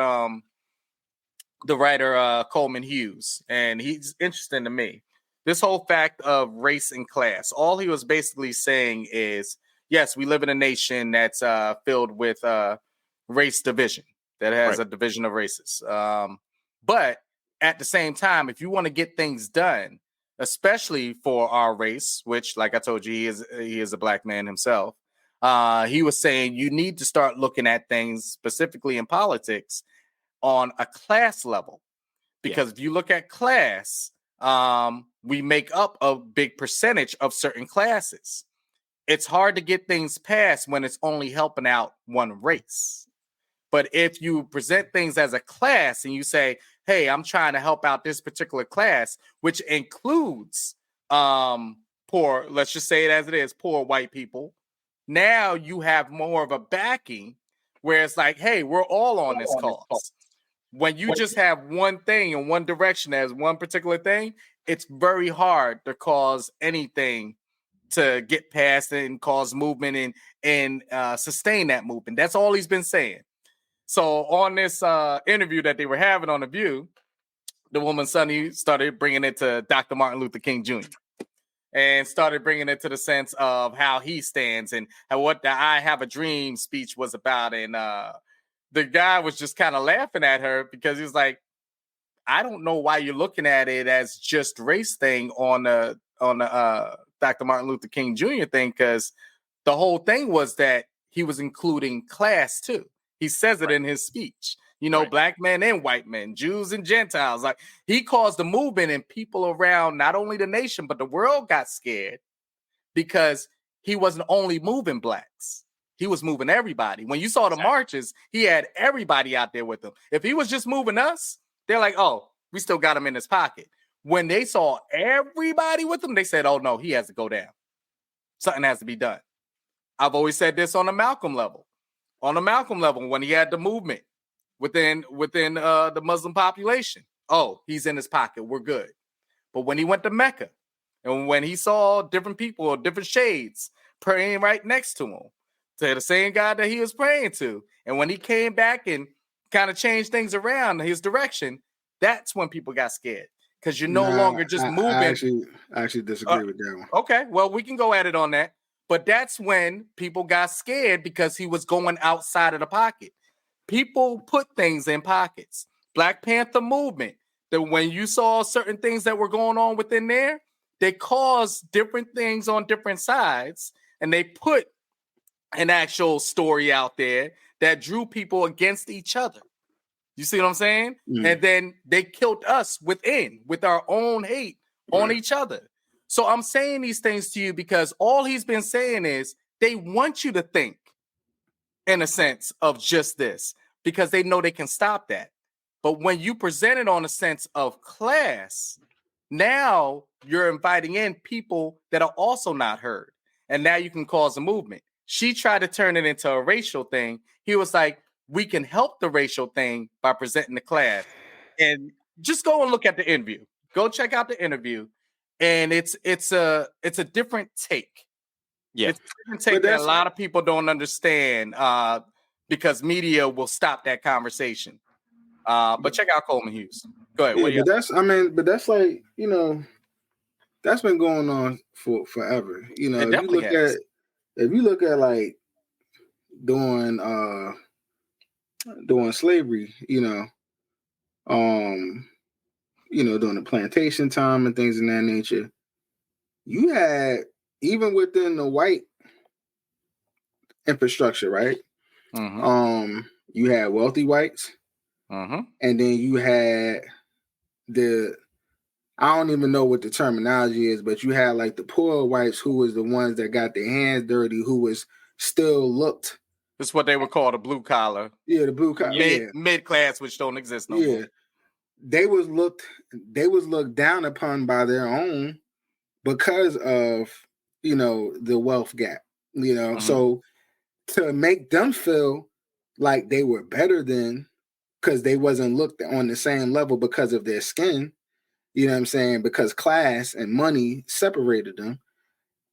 the writer Coleman Hughes, and he's interesting to me, this whole fact of race and class, all he was basically saying is, yes, we live in a nation that's filled with race division, that has a division of races. But at the same time, if you want to get things done, especially for our race, which, like I told you, he is a black man himself, he was saying you need to start looking at things specifically in politics on a class level. Because if you look at class, we make up a big percentage of certain classes. It's hard to get things passed when it's only helping out one race. But if you present things as a class and you say, hey, I'm trying to help out this particular class, which includes poor, let's just say it as it is, poor white people, now you have more of a backing where it's like, hey, we're all on this cause. when you just have one thing in one direction as one particular thing, it's very hard to cause anything to get past it and cause movement and sustain that movement. That's all he's been saying. So on this interview that they were having on The View, the woman Sonny started bringing it to Dr. Martin Luther King Jr. and started bringing it to the sense of how he stands and what the I Have a Dream speech was about. And the guy was just kind of laughing at her because he was like, I don't know why you're looking at it as just race thing on the Dr. Martin Luther King Jr. thing, because the whole thing was that he was including class too. He says it in his speech. You know, black men and white men, Jews and Gentiles. Like, he caused a movement, and people around not only the nation but the world got scared because he wasn't only moving blacks. He was moving everybody. When you saw the marches, he had everybody out there with him. If he was just moving us, they're like, oh, we still got him in his pocket. When they saw everybody with him, they said, oh, no, he has to go down. Something has to be done. I've always said this on the Malcolm level. On the Malcolm level, when he had the movement within the Muslim population, oh, he's in his pocket. We're good. But when he went to Mecca and when he saw different people, different shades praying right next to him, to the same God that he was praying to, and when he came back and kind of changed things around his direction, that's when people got scared. Because you're no longer just moving. I actually disagree with that one. Okay, well, we can go at it on that. But that's when people got scared because he was going outside of the pocket. People put things in pockets. Black Panther movement, that when you saw certain things that were going on within there, they caused different things on different sides, and they put an actual story out there that drew people against each other. You see what I'm saying? And then they killed us within with our own hate on each other. So I'm saying these things to you because all he's been saying is they want you to think in a sense of just this because they know they can stop that. But when you present it on a sense of class, now you're inviting in people that are also not heard. And now you can cause a movement. She tried to turn it into a racial thing. He was like, we can help the racial thing by presenting the class. And just go and look at the interview. Go check out the interview. And it's a different take. Yeah. It's a different take that a lot of people don't understand because media will stop that conversation. But check out Coleman Hughes. Go ahead. Yeah, but that's like, you know, that's been going on for forever. You know, if you look at like during slavery, during the plantation time and things of that nature, you had, even within the white infrastructure, right? Mm-hmm. You had wealthy whites, mm-hmm. and then you had I don't even know what the terminology is, but you had like the poor whites who was the ones that got their hands dirty, who was still looked. It's what they would call the blue collar. Yeah, the blue collar. Mid class, which don't exist no more. They was looked down upon by their own because of, the wealth gap. So to make them feel like they were better than, because they wasn't looked on the same level because of their skin, you know what I'm saying? Because class and money separated them.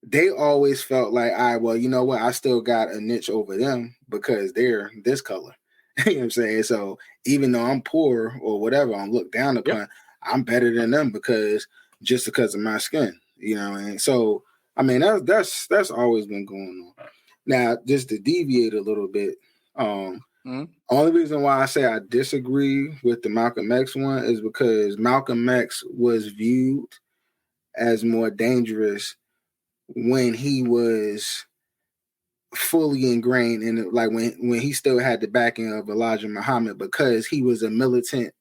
They always felt like, all right, well, you know what? I still got a niche over them because they're this color. You know what I'm saying? So even though I'm poor or whatever, I'm looked down upon, I'm better than them because of my skin, And so, I mean, that's always been going on. Now, just to deviate a little bit, only reason why I say I disagree with the Malcolm X one is because Malcolm X was viewed as more dangerous when he was fully ingrained in it, like when he still had the backing of Elijah Muhammad, because he was a militant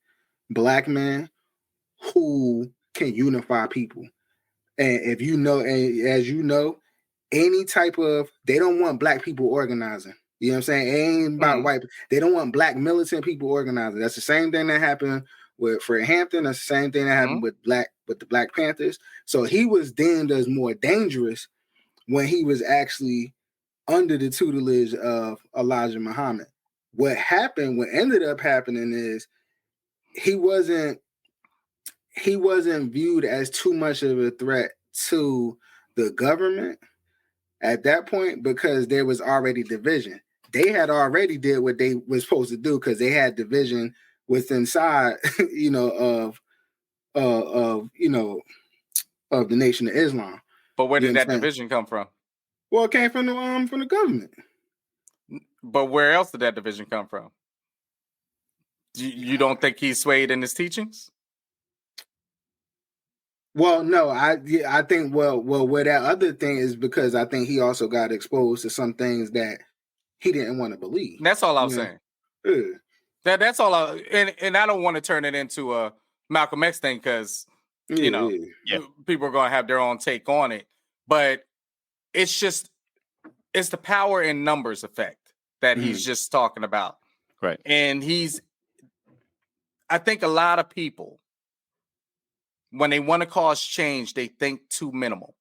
black man who can unify people. And if you know, and as you know, any type of, they don't want black people organizing. You know what I'm saying? It ain't about white. They don't want black militant people organizing. That's the same thing that happened with Fred Hampton. That's the same thing that happened with the Black Panthers. So he was deemed as more dangerous when he was actually under the tutelage of Elijah Muhammad. What ended up happening is he wasn't viewed as too much of a threat to the government at that point because there was already division. They had already did what they were supposed to do because they had division within inside, of the Nation of Islam. But where did that division come from? Well, it came from the government. But where else did that division come from? You don't think he's swayed in his teachings? Well, no, I think where that other thing is because I think he also got exposed to some things that he didn't want to believe. That's all I'm saying. Yeah. That's all. And I don't want to turn it into a Malcolm X thing because people are going to have their own take on it. But it's the power in numbers effect that he's just talking about. Right. And I think a lot of people, when they want to cause change, they think too minimal.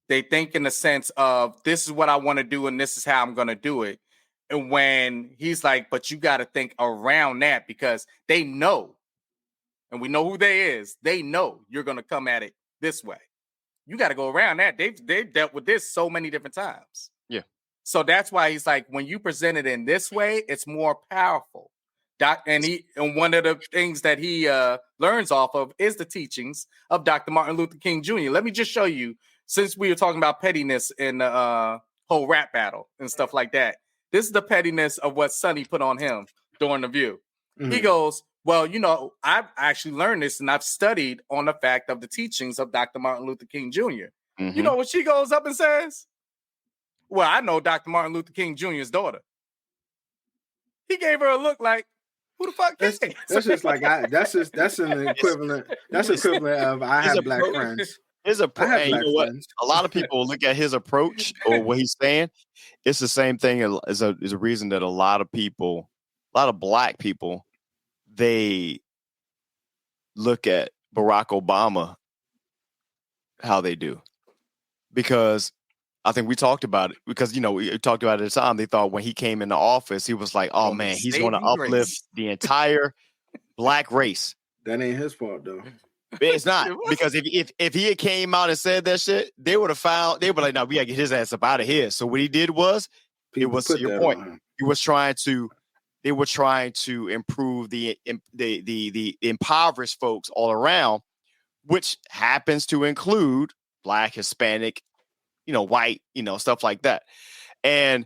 They think in the sense of this is what I want to do and this is how I'm going to do it. And when he's like, but you got to think around that because they know, and we know who they is, they know you're going to come at it this way. You got to go around that. They've dealt with this so many different times. Yeah. So that's why he's like, when you present it in this way, it's more powerful. And one of the things that he learns off of is the teachings of Dr. Martin Luther King Jr. Let me just show you, since we were talking about pettiness in the whole rap battle and stuff like that. This is the pettiness of what Sonny put on him during the View. Mm-hmm. He goes, well, I've actually learned this and I've studied on the fact of the teachings of Dr. Martin Luther King Jr. Mm-hmm. You know what she goes up and says? Well, I know Dr. Martin Luther King Jr.'s daughter. He gave her a look like, who the fuck is that? That's just like that's an equivalent. That's equivalent of I have black friends. His approach. You know what? A lot of people look at his approach or what he's saying. It's the same thing as a reason that a lot of black people, they look at Barack Obama how they do, because I think we talked about it because, we talked about it at the time. They thought when he came into office, he was like, oh man, he's going to uplift the entire black race. That ain't his fault though. It's not, because if he had came out and said that shit, they would like, no, we gotta get his ass up out of here. So what he did was, it was to your point. They were trying to improve the impoverished folks all around, which happens to include black, Hispanic, white, stuff like that. And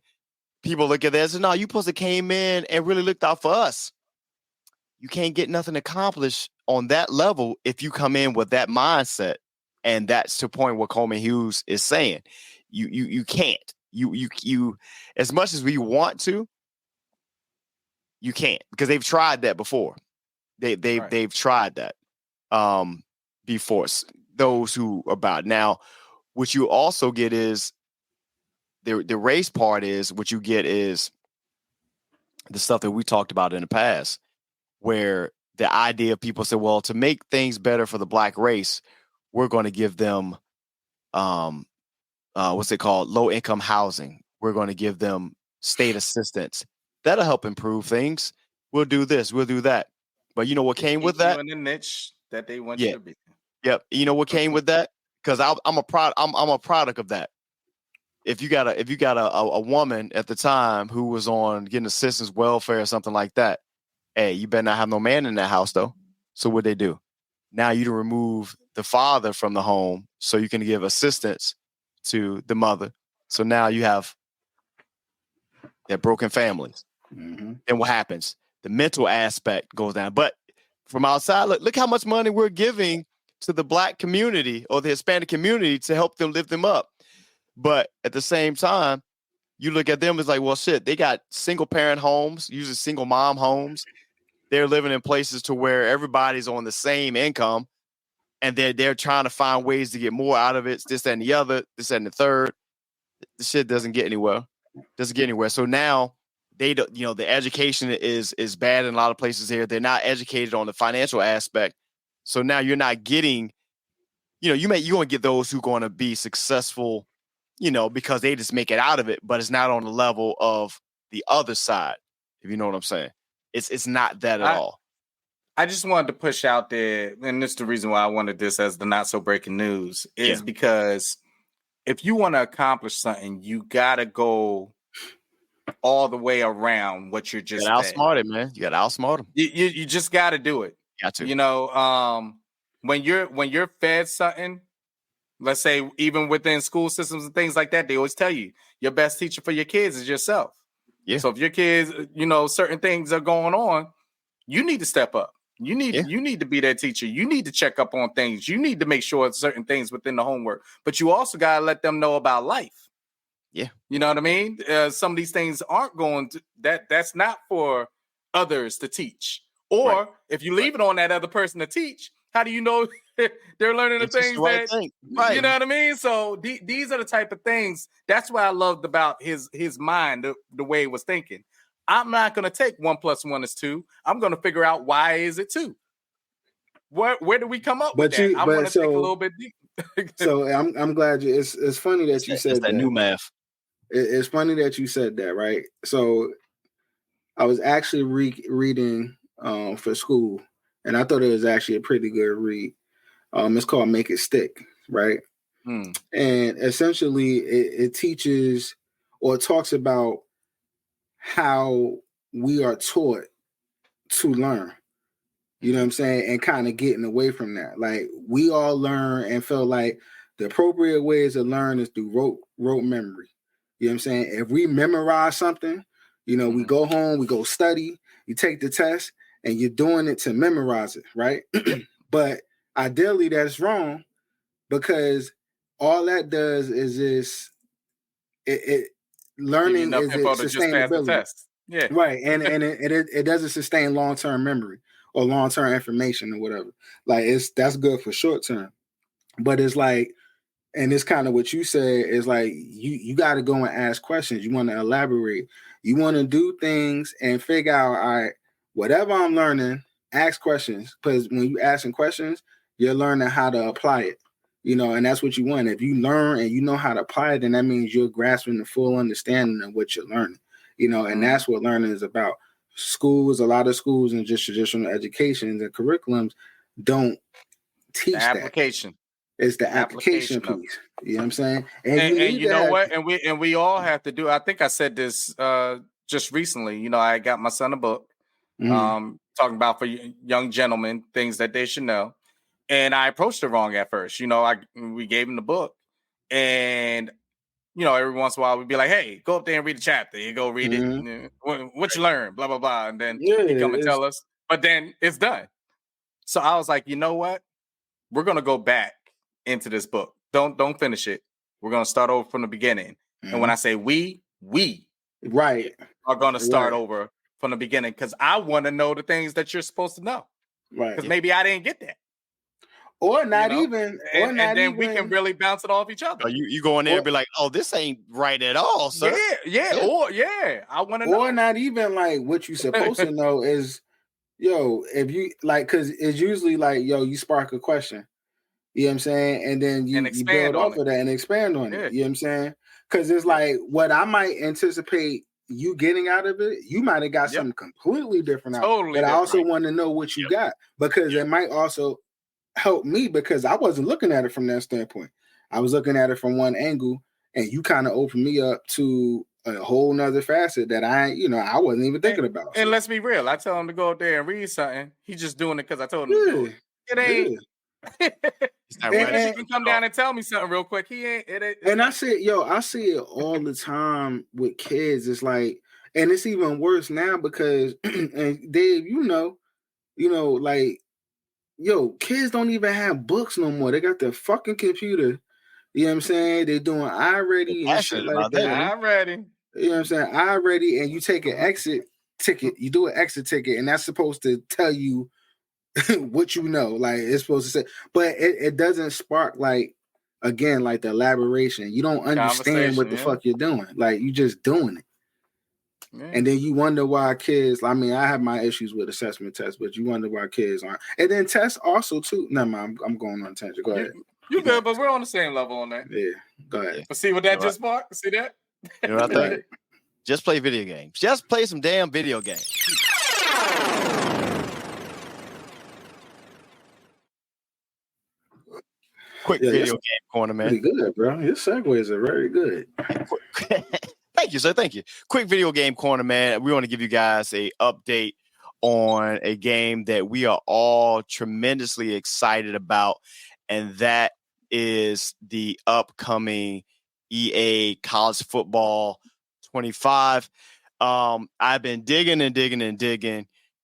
people look at this and no, you supposed to came in and really looked out for us. You can't get nothing accomplished on that level if you come in with that mindset. And that's the point what Coleman Hughes is saying. You can't. You as much as we want to, you can't, because they've tried that before. They've tried that before. Those who are about now. What you also get is the race part is what you get is the stuff that we talked about in the past, where the idea of people say, well, to make things better for the black race, we're going to give them, what's it called? Low income housing. We're going to give them state assistance. That'll help improve things. We'll do this. We'll do that. But you know what came with that? In the niche that they want you to be. Yep. You know what came with that? Because I'm a product of that. If you got a woman at the time who was on getting assistance, welfare, or something like that, hey, you better not have no man in that house though. So what they do? Now you to remove the father from the home so you can give assistance to the mother. So now you have that broken families. Mm-hmm. Then what happens? The mental aspect goes down. But from outside, look how much money we're giving to the black community or the Hispanic community to help them lift them up. But at the same time, you look at them as like, well, shit, they got single parent homes, usually single mom homes. They're living in places to where everybody's on the same income, and they're trying to find ways to get more out of it. It's this, that, and the other, this, that, and the third. The shit doesn't get anywhere. So now they don't, the education is bad in a lot of places here. They're not educated on the financial aspect. So now you're not getting, you're going to get those who are going to be successful, because they just make it out of it, but it's not on the level of the other side, if you know what I'm saying. It's not that at all. I just wanted to push out there, and this is the reason why I wanted this as the not so breaking news, is because if you want to accomplish something, you gotta go all the way around what you're just. You got to outsmart it, man. You got to outsmart them. You just got to do it. Got to. You know, when you're fed something, let's say even within school systems and things like that, they always tell you your best teacher for your kids is yourself. Yeah. So if your kids, certain things are going on, you need to step up. You need to be that teacher. You need to check up on things. You need to make sure certain things within the homework. But you also got to let them know about life. Yeah. You know what I mean? Some of these things aren't going to that's not for others to teach. Or if you leave it on that other person to teach, how do you know they're learning the things right that you know what I mean? So these are the type of things. That's what I loved about his mind, the way he was thinking. I'm not going to take 1 + 1 is 2. I'm going to figure out why is it 2. Where do we come up with that? I want to take a little bit deep. So I'm glad you. It's funny that you said that. New math. It's funny that you said that, right? So I was actually reading for school, and I thought it was actually a pretty good read. It's called Make It Stick, right? And essentially it teaches or talks about how we are taught to learn. You know what I'm saying? And kind of getting away from that. Like we all learn and feel like the appropriate ways to learn is through rote memory. You know what I'm saying? If we memorize something, we go home, we go study, you take the test, and you're doing it to memorize it, right? But ideally, that's wrong because all that does is learning is sustainability. Yeah, right, and it doesn't sustain long-term memory or long-term information or whatever. Like that's good for short-term, but it's like. And it's kind of what you said is like you got to go and ask questions. You want to elaborate. You want to do things and figure out, all right, whatever I'm learning, ask questions. Because when you asking questions, you're learning how to apply it. And that's what you want. If you learn and you know how to apply it, then that means you're grasping the full understanding of what you're learning. And that's what learning is about. Schools, a lot of schools and just traditional education, the curriculums don't teach the application. That. It's the application piece. You know what I'm saying? And you know what? And we all have to do. I think I said this just recently. I got my son a book talking about for young gentlemen things that they should know. And I approached it wrong at first. We gave him the book, and every once in a while we'd be like, "Hey, go up there and read the chapter. You go read it. What you learn, blah blah blah." And then he come and tell us. But then it's done. So I was like, you know what? We're gonna go back into this book. Don't finish it. We're gonna start over from the beginning. And when I say we right are gonna start over from the beginning because I want to know the things that you're supposed to know. Right. Because maybe I didn't get that. Or not even. And then we can really bounce it off each other. Oh, you go in there and be like, oh, this ain't right at all, sir. Yeah. I want to know. Or not even like what you're supposed to know is, if you like, because it's usually like, you spark a question. You know what I'm saying? And then you build off of that and expand on it. You know what I'm saying? Because it's like what I might anticipate you getting out of it, you might have got something completely different out. But I also want to know what you got because it might also help me because I wasn't looking at it from that standpoint. I was looking at it from one angle and you kind of opened me up to a whole nother facet that I wasn't even thinking about. And let's be real. I tell him to go up there and read something. He's just doing it because I told him to do it. It ain't. And you can come down and tell me something real quick. He ain't. And I see it all the time with kids. It's like, and it's even worse now because, and Dave, like, kids don't even have books no more. They got their fucking computer. You know what I'm saying? They're doing iReady and shit like that. iReady. You know what I'm saying? iReady, and you take an exit ticket. You do an exit ticket, and that's supposed to tell you what you know, like it's supposed to say, but it doesn't spark like the elaboration. You don't understand what the fuck you're doing. Like you just doing it. Yeah. And then you wonder why kids, I mean, I have my issues with assessment tests, but you wonder why kids aren't. And then tests also too. No, I'm going on a tangent. Go ahead. You good, but we're on the same level on that. Yeah, go ahead. But see what that just sparked? See that? You know what I think? Just play video games. Just play some damn video games. Quick video game corner, man. Pretty good, bro. Your segues are very good. Thank you, sir. Thank you. Quick video game corner, man. We want to give you guys a update on a game that we are all tremendously excited about, and that is the upcoming EA College Football 25. I've been digging,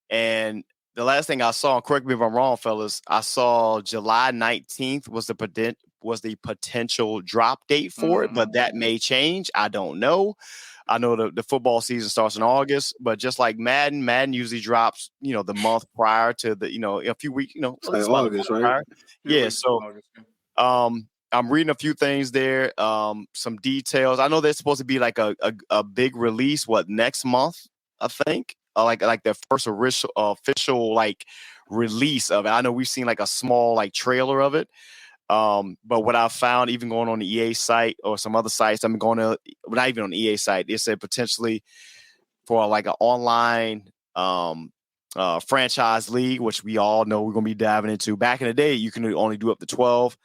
and the last thing I saw, correct me if I'm wrong, fellas, I saw July 19th was the potential drop date for it, but that may change. I don't know. I know the football season starts in August, but just like Madden usually drops, the month prior to a few weeks, like August, right? Prior. Yeah. So, I'm reading a few things there, some details. I know there's supposed to be like a big release, next month, I think, like the first official like release of it. I know we've seen like a small like trailer of it. But what I found, even going on the EA site or some other sites, I'm going to, not even on the EA site, they said potentially for like an online franchise league, which we all know we're going to be diving into. Back in the day, you can only do up to 12.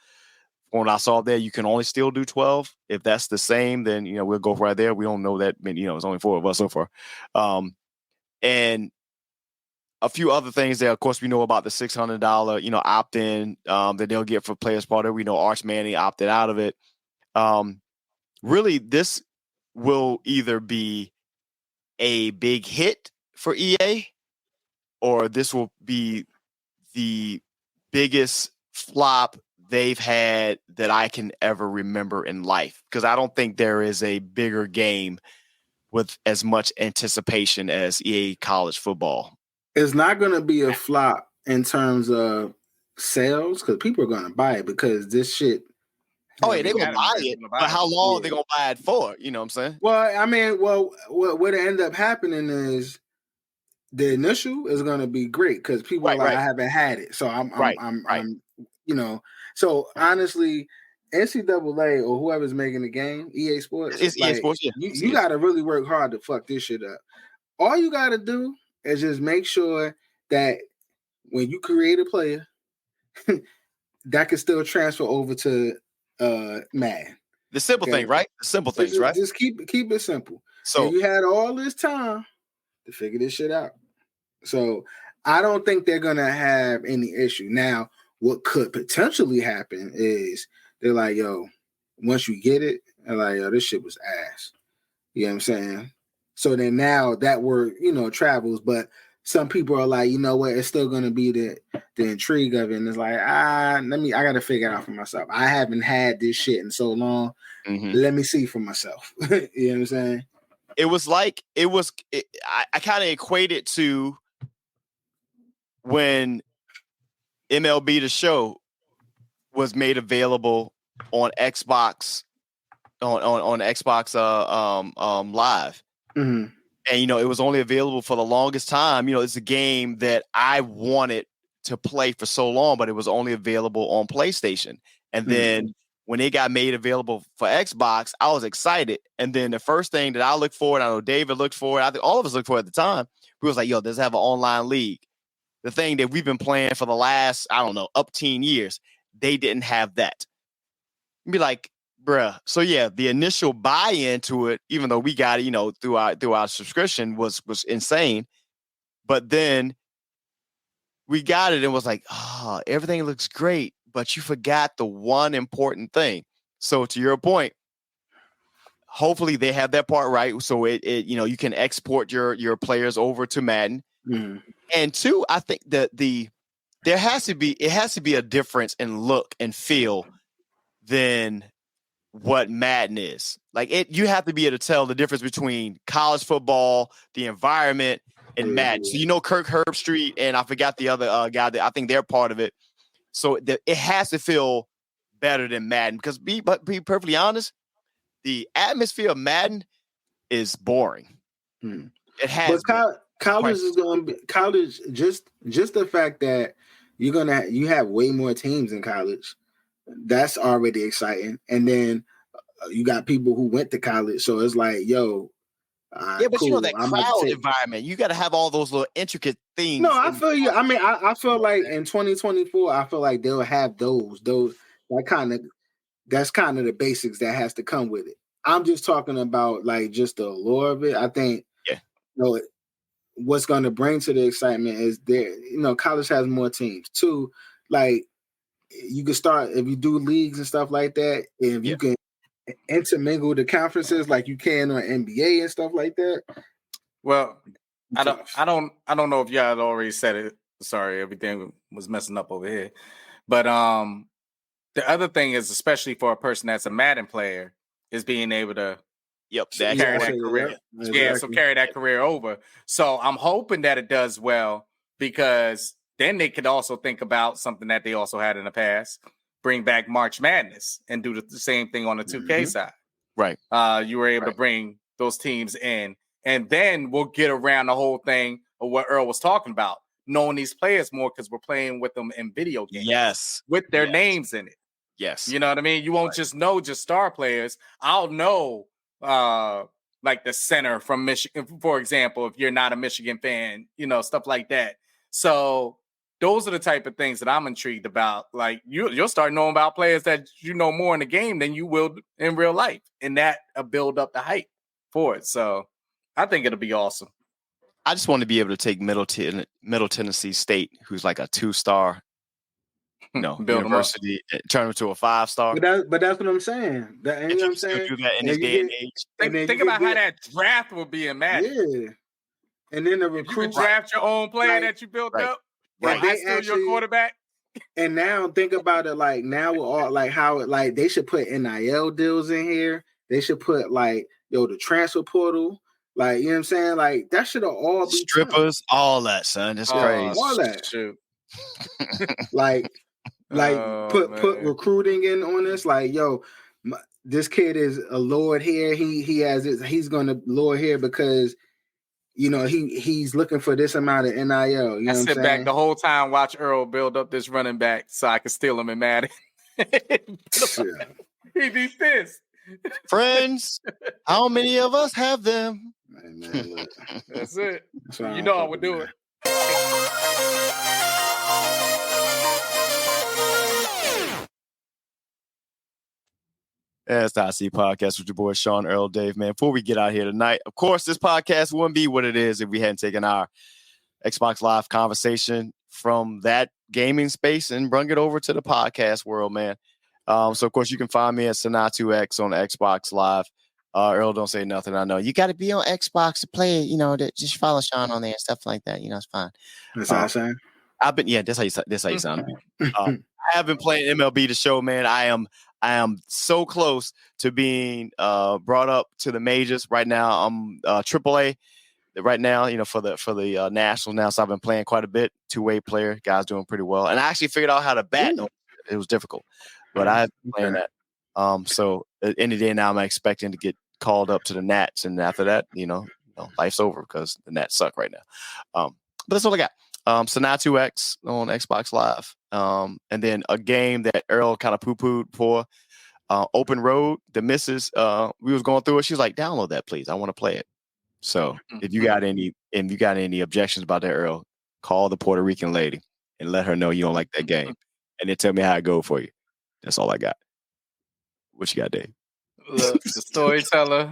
When I saw there, you can only still do 12. If that's the same, then, we'll go right there. We don't know that, it's only 4 of us so far. And a few other things there. Of course, we know about the $600, opt-in that they'll get for Players Party. We know Arch Manning opted out of it. Really, this will either be a big hit for EA, or this will be the biggest flop they've had that I can ever remember in life. Because I don't think there is a bigger game with as much anticipation as EA College Football. It's not going to be a flop in terms of sales because people are going to buy it because this shit. Oh, yeah, they're going to buy it. But how long are they going to buy it for? You know what I'm saying? Well, I mean, what end up happening is the initial is going to be great because people are like, I haven't had it. So I'm so honestly, NCAA or whoever's making the game, EA Sports, it's EA Sports, yeah. You got to really work hard to fuck this shit up. All you got to do is just make sure that when you create a player, that can still transfer over to Madden. The simple thing, right? The simple things, right? Just keep it simple. So and you had all this time to figure this shit out. So I don't think they're gonna have any issue. Now, what could potentially happen is they're like, yo, once you get it, they're like, yo, this shit was ass. You know what I'm saying? So then now that word, travels, but some people are like, you know what, it's still gonna be the intrigue of it. And it's like, I gotta figure it out for myself. I haven't had this shit in so long. Mm-hmm. Let me see for myself. You know what I'm saying? I kind of equate it to when MLB The Show was made available on Xbox on Xbox Live. Mm-hmm. And, it was only available for the longest time. It's a game that I wanted to play for so long, but it was only available on PlayStation. And then when it got made available for Xbox, I was excited. And then the first thing that I looked for, and I know David looked for, I think all of us looked for at the time, we was like, yo, let's have an online league. The thing that we've been playing for the last, up 10 years, they didn't have that. You'd be like, bruh. So yeah, the initial buy-in to it, even though we got it, through our subscription was insane. But then we got it and was like, everything looks great, but you forgot the one important thing. So to your point, hopefully they have that part right. So it you can export your players over to Madden. Mm-hmm. And two, I think that it has to be a difference in look and feel than what Madden is. Like you have to be able to tell the difference between college football, the environment, and Madden. So Kirk Herbstreit and I forgot the other guy that I think they're part of it. So it has to feel better than Madden because be perfectly honest, the atmosphere of Madden is boring. It has. But college is going to be college. Just the fact that you have way more teams in college. That's already exciting. And then you got people who went to college. So it's like, yo. But cool. That crowd environment, you got to have all those little intricate things. No, I feel you. I mean, I feel like in 2024, I feel like they'll have those that's kind of the basics that has to come with it. I'm just talking about like just the allure of it. I think what's going to bring to the excitement is college has more teams. Two, like you can start if you do leagues and stuff like that, if you can intermingle the conferences like you can on NBA and stuff like that. Well, I don't know if y'all had already said it. Sorry, everything was messing up over here. But the other thing is, especially for a person that's a Madden player, is being able to carry that career. Yeah, so carry that career over. So I'm hoping that it does well, because then they could also think about something that they also had in the past, bring back March Madness and do the same thing on the 2K side. Right. You were able to bring those teams in, and then we'll get around the whole thing of what Earl was talking about, knowing these players more because we're playing with them in video games. Yes. With their names in it. Yes. You know what I mean? You won't just know just star players. I'll know like the center from Michigan, for example, if you're not a Michigan fan, stuff like that. So those are the type of things that I'm intrigued about. Like you'll start knowing about players that you know more in the game than you will in real life. And that build up the hype for it. So I think it'll be awesome. I just want to be able to take Middle Tennessee State, who's like a 2-star university, turn them to a 5-star. But that's what I'm saying. You know what I'm saying? Do that in this day and age. Think about how that draft would be in Madden. Yeah. And then the recruit, you draft your own player that you built up. Right. They still your quarterback. And now think about it, like now with all like how it like they should put NIL deals in here. They should put like the transfer portal. Like, you know what I'm saying? Like that should all be strippers, all that, son. That's crazy. All that. Shoot. like put recruiting in on this. Like, this kid is a lord here. He's gonna lord here because he's looking for this amount of NIL. I sit back the whole time, watch Earl build up this running back so I can steal him in Madden. He'd be pissed. Friends, how many of us have them? Man, look. That's it. You know I would do it. It's the IC Podcast with your boy Sean, Earl, Dave, man. Before we get out here tonight, of course, this podcast wouldn't be what it is if we hadn't taken our Xbox Live conversation from that gaming space and bring it over to the podcast world, man. So, of course, you can find me at Sanatu2X on Xbox Live. Earl, don't say nothing. I know you got to be on Xbox to play it. Just follow Sean on there and stuff like that. It's fine. That's how I sound. That's how you sound. I have been playing MLB The Show, man. I am so close to being brought up to the majors right now. I'm AAA right now, for the Nationals now. So I've been playing quite a bit. 2-way player, guys doing pretty well. And I actually figured out how to bat. It was difficult, but I've been playing that. So any day now, I'm expecting to get called up to the Nats, and after that, life's over because the Nats suck right now. But that's all I got. Sanatu2X on Xbox Live. And then a game that Earl kind of poo-pooed for, Open Road. The missus, we was going through it. She was like, download that, please. I want to play it. So if you got any objections about that, Earl, call the Puerto Rican lady and let her know you don't like that game. And then tell me how it go for you. That's all I got. What you got, Dave? Look, the storyteller.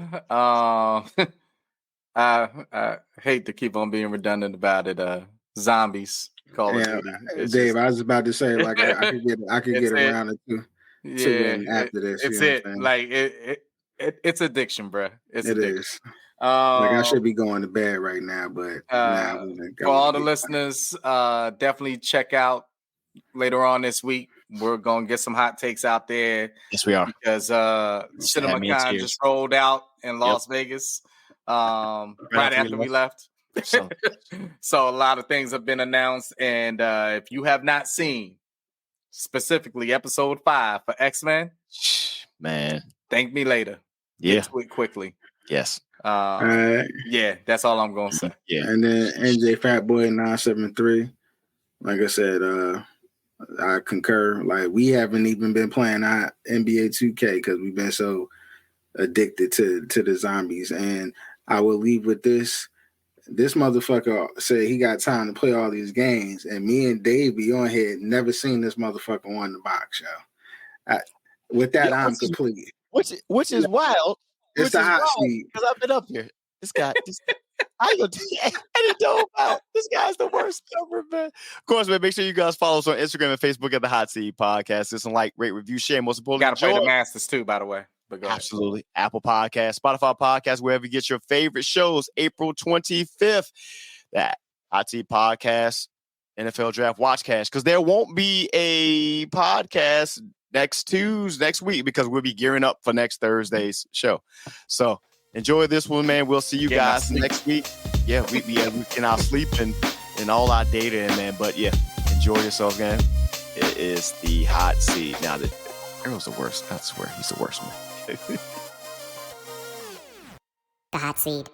I hate to keep on being redundant about it. Zombies. Call of Duty. Dave, I was about to say, like, I could get around it too. Yeah, after this, it's it. Like it's addiction, bro. It is. Like I should be going to bed right now, but for all the listeners, definitely check out later on this week. We're gonna get some hot takes out there. Yes, we are. Because CinemaCon just rolled out in Las Vegas right after we left. So a lot of things have been announced, and if you have not seen specifically episode 5 for X-Men, man, thank me later. Yeah, get to it quickly. Yes. Yeah, that's all I'm gonna say. Yeah, and then NJ Fatboy 973. Like I said, I concur. Like we haven't even been playing our NBA 2K because we've been so addicted to the zombies. And I will leave with this. This motherfucker said he got time to play all these games, and me and Dave be on here, never seen this motherfucker on the box, yo. With that, I'm complete. Which is wild. It's a hot seat because I've been up here. This guy, I didn't know about this guy's the worst ever, man. Of course, man. Make sure you guys follow us on Instagram and Facebook at the Hot Seat Podcast. Listen, like, rate, review, share. Most importantly, got to play the Masters too, by the way. But go absolutely. Ahead. Apple Podcast, Spotify Podcast, wherever you get your favorite shows. April 25th, that Hot Seat Podcast, NFL Draft Watchcast, because there won't be a podcast next week because we'll be gearing up for next Thursday's show. So enjoy this one, man. We'll see you guys next week. Yeah, we can all sleep and all our data in, man. But yeah, enjoy yourselves, man. It is the Hot Seat. Now, the Arrow's the worst. I swear, he's the worst, man. The Hot Seat.